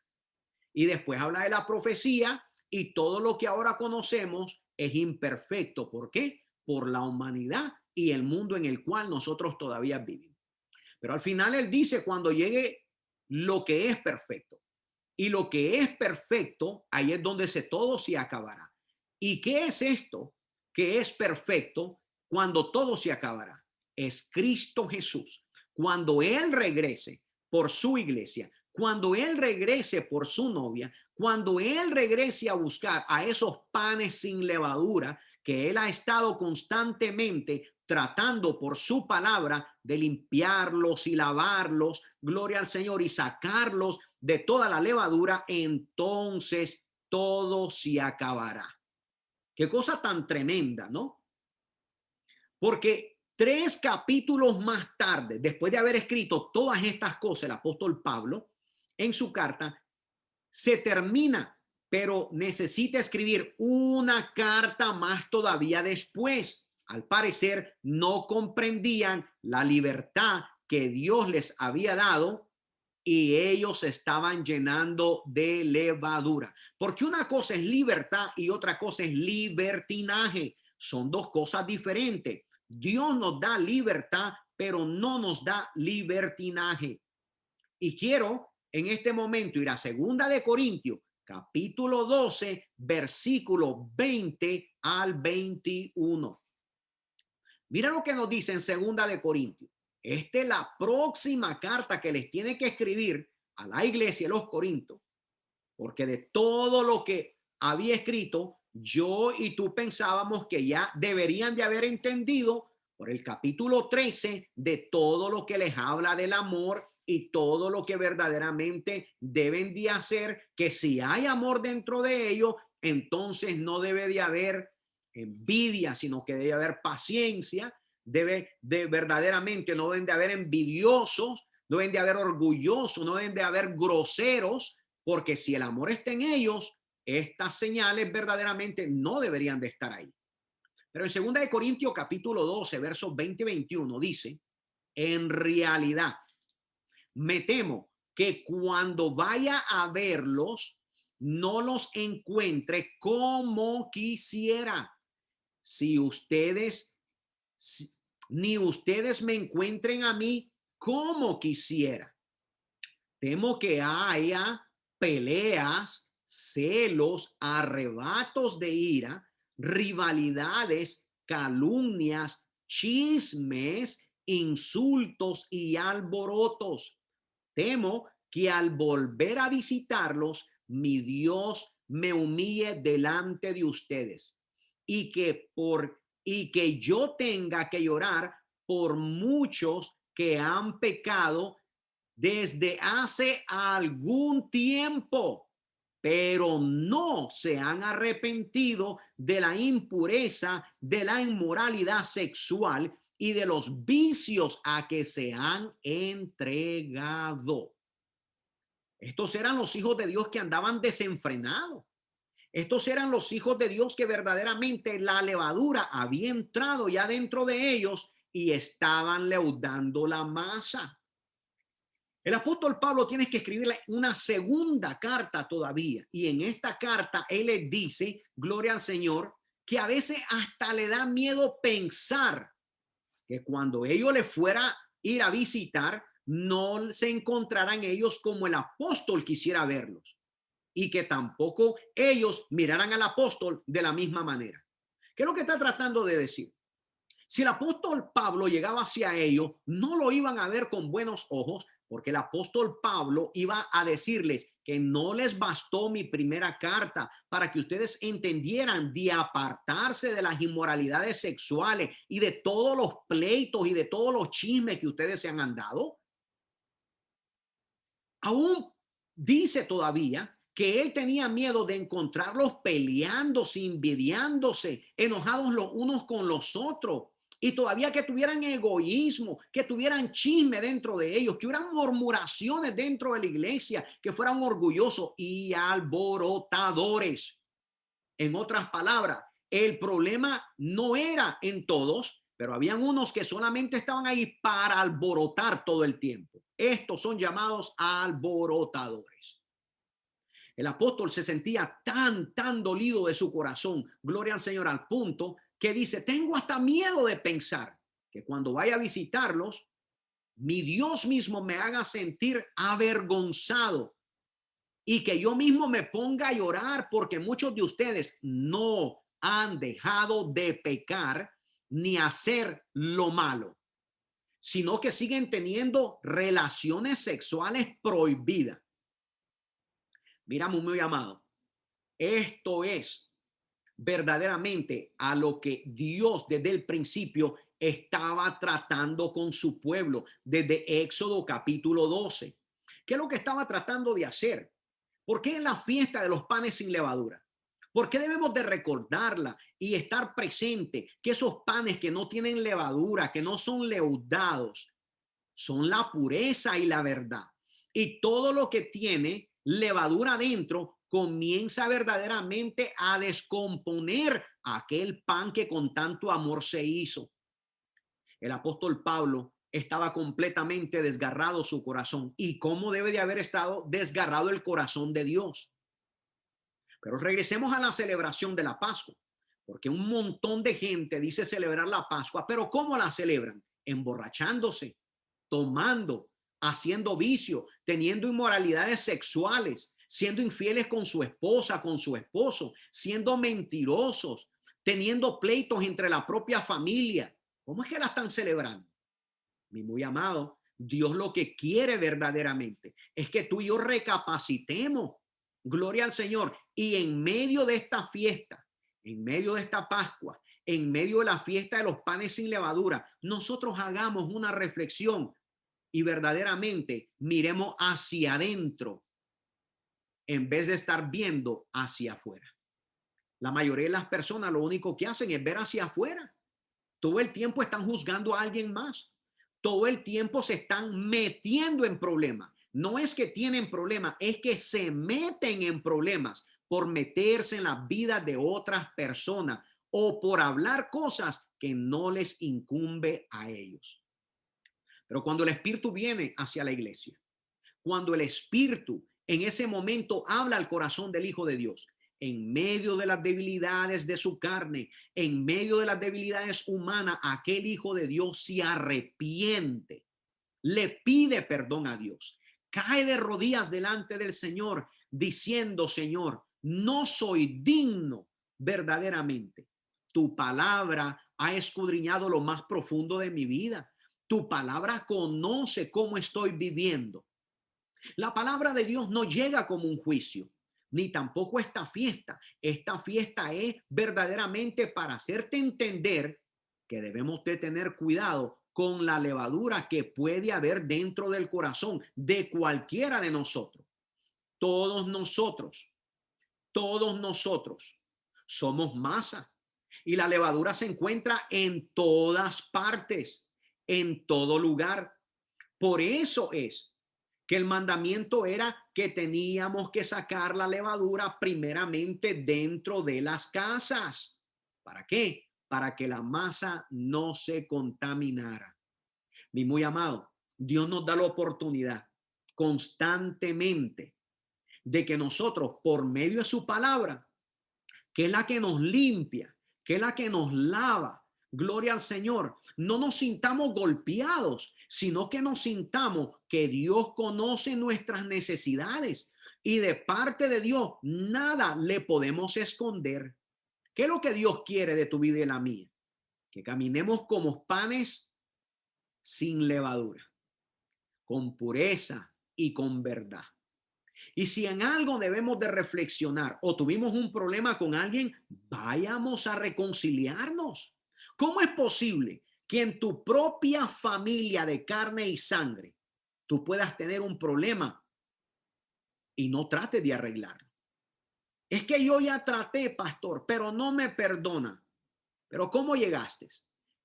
Y después habla de la profecía y todo lo que ahora conocemos es imperfecto. ¿Por qué? Por la humanidad y el mundo en el cual nosotros todavía vivimos. Pero al final él dice cuando llegue lo que es perfecto. Y lo que es perfecto, ahí es donde todo se acabará. ¿Y qué es esto que es perfecto cuando todo se acabará? Es Cristo Jesús. Cuando Él regrese por su iglesia, cuando Él regrese por su novia, cuando Él regrese a buscar a esos panes sin levadura que Él ha estado constantemente tratando por su palabra de limpiarlos y lavarlos, gloria al Señor, y sacarlos de toda la levadura, entonces todo se acabará. Qué cosa tan tremenda, ¿no? Porque 3 capítulos más tarde, después de haber escrito todas estas cosas, el apóstol Pablo, en su carta, se termina, pero necesita escribir una carta más todavía después. Al parecer, no comprendían la libertad que Dios les había dado y ellos estaban llenando de levadura. Porque una cosa es libertad y otra cosa es libertinaje. Son dos cosas diferentes. Dios nos da libertad, pero no nos da libertinaje. Y quiero en este momento ir a 2 de Corintios, capítulo 12, versículo 20 al 21. Mira lo que nos dice en 2 de Corintios. Esta es la próxima carta que les tiene que escribir a la iglesia de los Corintios, porque de todo lo que había escrito, yo y tú pensábamos que ya deberían de haber entendido por el capítulo 13 de todo lo que les habla del amor y todo lo que verdaderamente deben de hacer, que si hay amor dentro de ellos, entonces no debe de haber envidia, sino que debe haber paciencia, debe de verdaderamente, no deben de haber envidiosos, no deben de haber orgullosos, no deben de haber groseros, porque si el amor está en ellos, estas señales verdaderamente no deberían de estar ahí. Pero en 2 de Corintios capítulo 12, versos 20 y 21 dice, en realidad, me temo que cuando vaya a verlos, no los encuentre como quisiera. Si ustedes, si, ni ustedes me encuentren a mí como quisiera. Temo que haya peleas, celos, arrebatos de ira, rivalidades, calumnias, chismes, insultos y alborotos. Temo que al volver a visitarlos, mi Dios me humille delante de ustedes y que yo tenga que llorar por muchos que han pecado desde hace algún tiempo, pero no se han arrepentido de la impureza, de la inmoralidad sexual y de los vicios a que se han entregado. Estos eran los hijos de Dios que andaban desenfrenados. Estos eran los hijos de Dios que verdaderamente la levadura había entrado ya dentro de ellos y estaban leudando la masa. El apóstol Pablo tiene que escribirle una segunda carta todavía. Y en esta carta él le dice, gloria al Señor, que a veces hasta le da miedo pensar que cuando ellos le fuera a ir a visitar, no se encontrarán ellos como el apóstol quisiera verlos. Y que tampoco ellos miraran al apóstol de la misma manera. ¿Qué es lo que está tratando de decir? Si el apóstol Pablo llegaba hacia ellos, no lo iban a ver con buenos ojos, porque el apóstol Pablo iba a decirles que no les bastó mi primera carta para que ustedes entendieran de apartarse de las inmoralidades sexuales y de todos los pleitos y de todos los chismes que ustedes se han andado. Aún dice todavía que él tenía miedo de encontrarlos peleándose, envidiándose, enojados los unos con los otros. Y todavía que tuvieran egoísmo, que tuvieran chisme dentro de ellos, que hubieran murmuraciones dentro de la iglesia, que fueran orgullosos y alborotadores. En otras palabras, el problema no era en todos, pero habían unos que solamente estaban ahí para alborotar todo el tiempo. Estos son llamados alborotadores. El apóstol se sentía tan dolido de su corazón, gloria al Señor, al punto que dice, tengo hasta miedo de pensar que cuando vaya a visitarlos, mi Dios mismo me haga sentir avergonzado y que yo mismo me ponga a llorar porque muchos de ustedes no han dejado de pecar ni hacer lo malo, sino que siguen teniendo relaciones sexuales prohibidas. Mira, muy amado, esto es verdaderamente a lo que Dios desde el principio estaba tratando con su pueblo, desde Éxodo capítulo 12. ¿Qué es lo que estaba tratando de hacer? ¿Por qué en la fiesta de los panes sin levadura? ¿Por qué debemos de recordarla y estar presente que esos panes que no tienen levadura, que no son leudados, son la pureza y la verdad? Y todo lo que tiene levadura dentro comienza verdaderamente a descomponer aquel pan que con tanto amor se hizo. El apóstol Pablo estaba completamente desgarrado su corazón. ¿Y cómo debe de haber estado desgarrado el corazón de Dios? Pero regresemos a la celebración de la Pascua, porque un montón de gente dice celebrar la Pascua, pero ¿cómo la celebran? Emborrachándose, tomando, haciendo vicio, teniendo inmoralidades sexuales, siendo infieles con su esposa, con su esposo, siendo mentirosos, teniendo pleitos entre la propia familia. ¿Cómo es que la están celebrando? Mi muy amado, Dios lo que quiere verdaderamente es que tú y yo recapacitemos Gloria al Señor. Y en medio de esta fiesta, en medio de esta Pascua, en medio de la fiesta de los panes sin levadura, nosotros hagamos una reflexión y verdaderamente miremos hacia adentro en vez de estar viendo hacia afuera. La mayoría de las personas lo único que hacen es ver hacia afuera. Todo el tiempo están juzgando a alguien más. Todo el tiempo se están metiendo en problemas. No es que tienen problemas, es que se meten en problemas por meterse en la vida de otras personas o por hablar cosas que no les incumbe a ellos. Pero cuando el Espíritu viene hacia la iglesia, cuando el Espíritu en ese momento habla al corazón del Hijo de Dios, en medio de las debilidades de su carne, en medio de las debilidades humanas, aquel Hijo de Dios se arrepiente, le pide perdón a Dios, cae de rodillas delante del Señor, diciendo: Señor, no soy digno verdaderamente. Tu palabra ha escudriñado lo más profundo de mi vida. Tu palabra conoce cómo estoy viviendo. La palabra de Dios no llega como un juicio, ni tampoco esta fiesta. Esta fiesta es verdaderamente para hacerte entender que debemos de tener cuidado con la levadura que puede haber dentro del corazón de cualquiera de nosotros. Todos nosotros somos masa y la levadura se encuentra en todas partes, en todo lugar. Por eso es que el mandamiento era que teníamos que sacar la levadura primeramente dentro de las casas. ¿Para qué? Para que la masa no se contaminara. Mi muy amado, Dios nos da la oportunidad constantemente de que nosotros, por medio de su palabra, que es la que nos limpia, que es la que nos lava, gloria al Señor, no nos sintamos golpeados, sino que nos sintamos que Dios conoce nuestras necesidades y de parte de Dios nada le podemos esconder. ¿Qué es lo que Dios quiere de tu vida y la mía? Que caminemos como panes sin levadura, con pureza y con verdad. Y si en algo debemos de reflexionar o tuvimos un problema con alguien, vayamos a reconciliarnos. ¿Cómo es posible que en tu propia familia de carne y sangre tú puedas tener un problema y no trates de arreglarlo? Es que yo ya traté, pastor, pero no me perdona. Pero ¿cómo llegaste?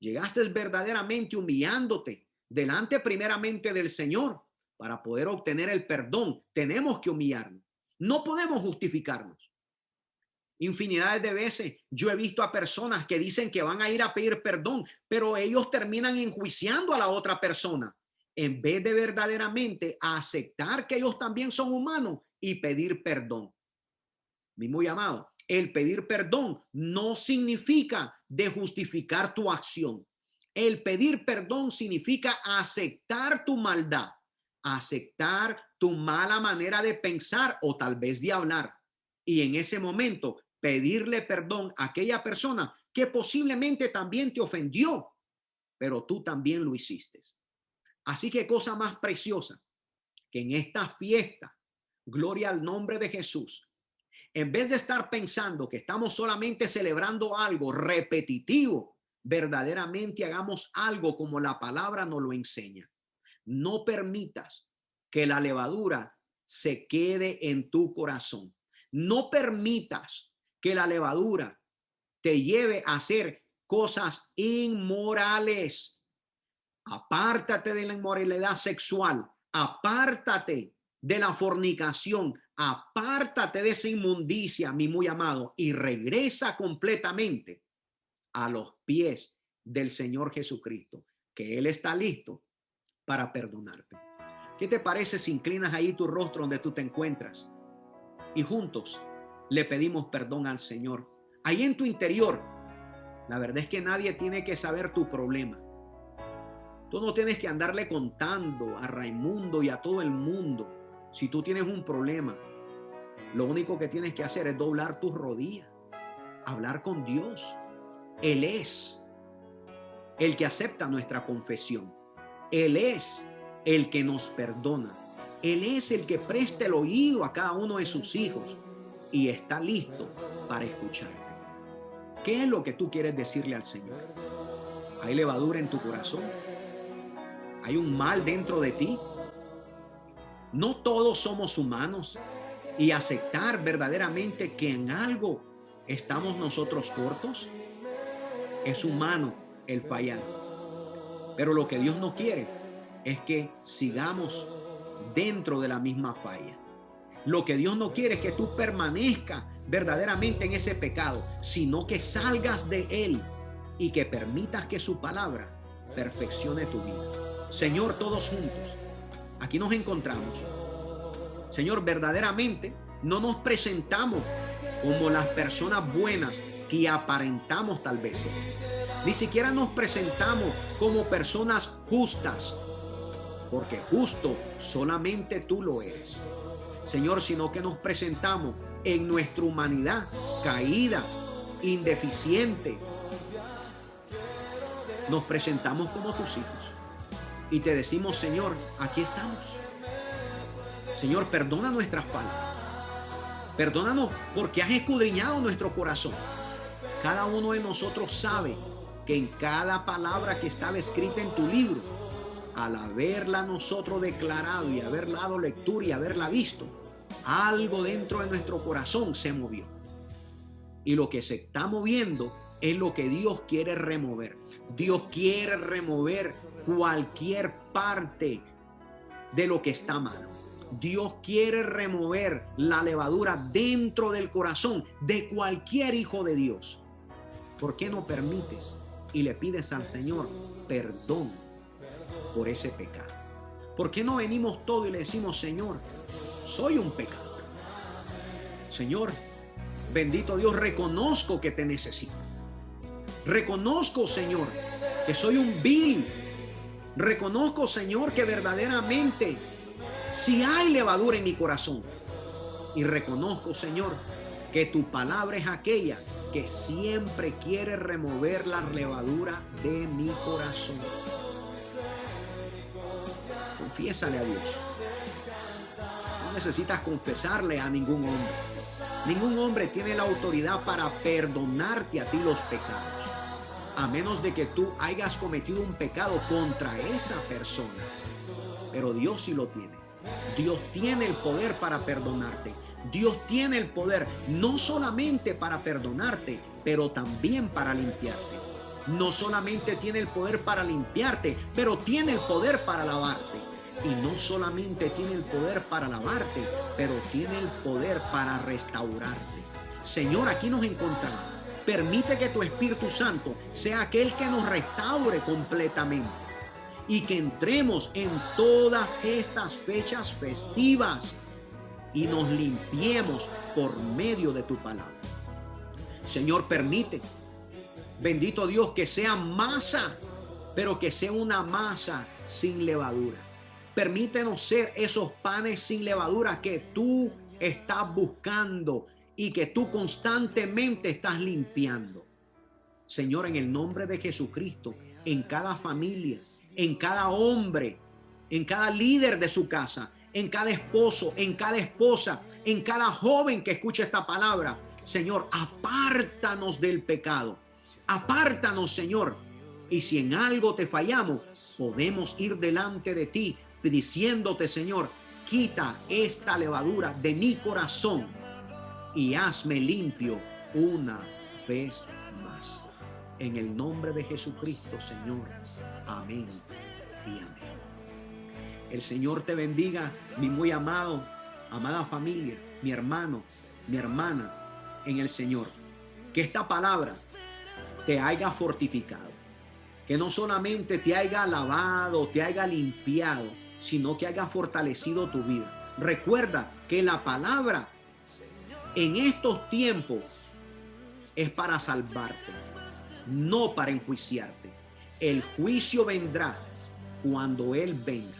Llegaste verdaderamente humillándote delante primeramente del Señor. Para poder obtener el perdón, tenemos que humillarnos. No podemos justificarnos. Infinidades de veces yo he visto a personas que dicen que van a ir a pedir perdón, pero ellos terminan enjuiciando a la otra persona en vez de verdaderamente aceptar que ellos también son humanos y pedir perdón. Mi muy amado, el pedir perdón no significa de justificar tu acción. El pedir perdón significa aceptar tu maldad, aceptar tu mala manera de pensar o tal vez de hablar. Y en ese momento pedirle perdón a aquella persona que posiblemente también te ofendió, pero tú también lo hiciste. Así que cosa más preciosa que en esta fiesta, gloria al nombre de Jesús, en vez de estar pensando que estamos solamente celebrando algo repetitivo, verdaderamente hagamos algo como la palabra nos lo enseña. No permitas que la levadura se quede en tu corazón. No permitas que la levadura te lleve a hacer cosas inmorales. Apártate de la inmoralidad sexual. Apártate de la fornicación, apártate de esa inmundicia, mi muy amado, y regresa completamente a los pies del Señor Jesucristo, que Él está listo para perdonarte. ¿Qué te parece si inclinas ahí tu rostro donde tú te encuentras y juntos le pedimos perdón al Señor? Ahí en tu interior, la verdad es que nadie tiene que saber tu problema. Tú no tienes que andarle contando a Raimundo y a todo el mundo. Si tú tienes un problema, lo único que tienes que hacer es doblar tus rodillas, hablar con Dios. Él es el que acepta nuestra confesión. Él es el que nos perdona. Él es el que presta el oído a cada uno de sus hijos y está listo para escucharte. ¿Qué es lo que tú quieres decirle al Señor? ¿Hay levadura en tu corazón? ¿Hay un mal dentro de ti? No todos somos humanos, y aceptar verdaderamente que en algo estamos nosotros cortos. Es humano el fallar, pero lo que Dios no quiere es que sigamos dentro de la misma falla. Lo que Dios no quiere es que tú permanezcas verdaderamente en ese pecado, sino que salgas de él y que permitas que su palabra perfeccione tu vida. Señor, todos juntos, aquí nos encontramos. Señor, verdaderamente no nos presentamos como las personas buenas que aparentamos tal vez ser. Ni siquiera nos presentamos como personas justas, porque justo solamente tú lo eres, Señor, sino que nos presentamos en nuestra humanidad caída, indeficiente. Nos presentamos como tus hijos y te decimos, Señor, aquí estamos. Señor, perdona nuestras faltas. Perdónanos porque has escudriñado nuestro corazón. Cada uno de nosotros sabe que en cada palabra que estaba escrita en tu libro, al haberla nosotros declarado y haberla dado lectura y haberla visto, algo dentro de nuestro corazón se movió. Y lo que se está moviendo es lo que Dios quiere remover. Dios quiere remover cualquier parte de lo que está mal. Dios quiere remover la levadura dentro del corazón de cualquier hijo de Dios. ¿Por qué no permites y le pides al Señor perdón por ese pecado? ¿Por qué no venimos todos y le decimos, Señor, soy un pecador? Señor, bendito Dios, reconozco que te necesito. Reconozco, Señor, que soy un vil. Reconozco, Señor, que verdaderamente si hay levadura en mi corazón. Y reconozco, Señor, que tu palabra es aquella que siempre quiere remover la levadura de mi corazón. Confiésale a Dios. No necesitas confesarle a ningún hombre. Ningún hombre tiene la autoridad para perdonarte a ti los pecados, a menos de que tú hayas cometido un pecado contra esa persona. Pero Dios sí lo tiene. Dios tiene el poder para perdonarte. Dios tiene el poder no solamente para perdonarte, pero también para limpiarte. No solamente tiene el poder para limpiarte, pero tiene el poder para lavarte. Y no solamente tiene el poder para lavarte, pero tiene el poder para restaurarte. Señor, aquí nos encontramos. Permite que tu Espíritu Santo sea aquel que nos restaure completamente y que entremos en todas estas fechas festivas y nos limpiemos por medio de tu palabra. Señor, permite, bendito Dios, que sea masa, pero que sea una masa sin levadura. Permítenos ser esos panes sin levadura que tú estás buscando y que tú constantemente estás limpiando. Señor, en el nombre de Jesucristo, en cada familia, en cada hombre, en cada líder de su casa, en cada esposo, en cada esposa, en cada joven que escucha esta palabra, Señor, apártanos del pecado. Apártanos, Señor. Y si en algo te fallamos, podemos ir delante de ti diciéndote, Señor, quita esta levadura de mi corazón y hazme limpio una vez más. En el nombre de Jesucristo, Señor. Amén y amén. El Señor te bendiga, mi muy amado, amada familia, mi hermano, mi hermana en el Señor. Que esta palabra te haya fortificado. Que no solamente te haya lavado, te haya limpiado, sino que haya fortalecido tu vida. Recuerda que la palabra en estos tiempos es para salvarte, no para enjuiciarte. El juicio vendrá cuando Él venga.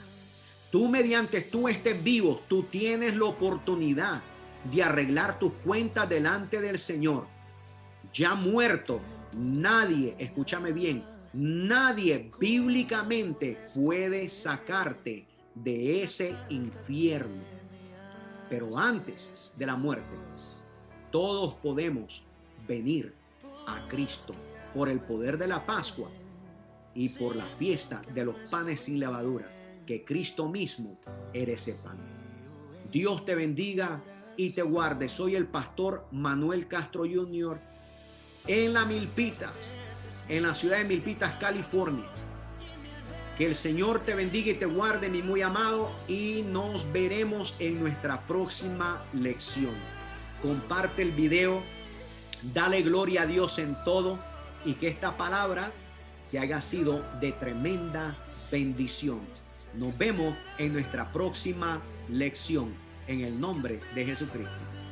Tú, mediante tú estés vivo, tú tienes la oportunidad de arreglar tus cuentas delante del Señor. Ya muerto, nadie, escúchame bien, nadie bíblicamente puede sacarte de ese infierno. Pero antes de la muerte, todos podemos venir a Cristo por el poder de la Pascua y por la fiesta de los panes sin levadura, que Cristo mismo era ese pan. Dios te bendiga y te guarde. Soy el pastor Manuel Castro Jr. en la Milpitas, en la ciudad de Milpitas, California. Que el Señor te bendiga y te guarde, mi muy amado, y nos veremos en nuestra próxima lección. Comparte el video, dale gloria a Dios en todo y que esta palabra te haya sido de tremenda bendición. Nos vemos en nuestra próxima lección en el nombre de Jesucristo.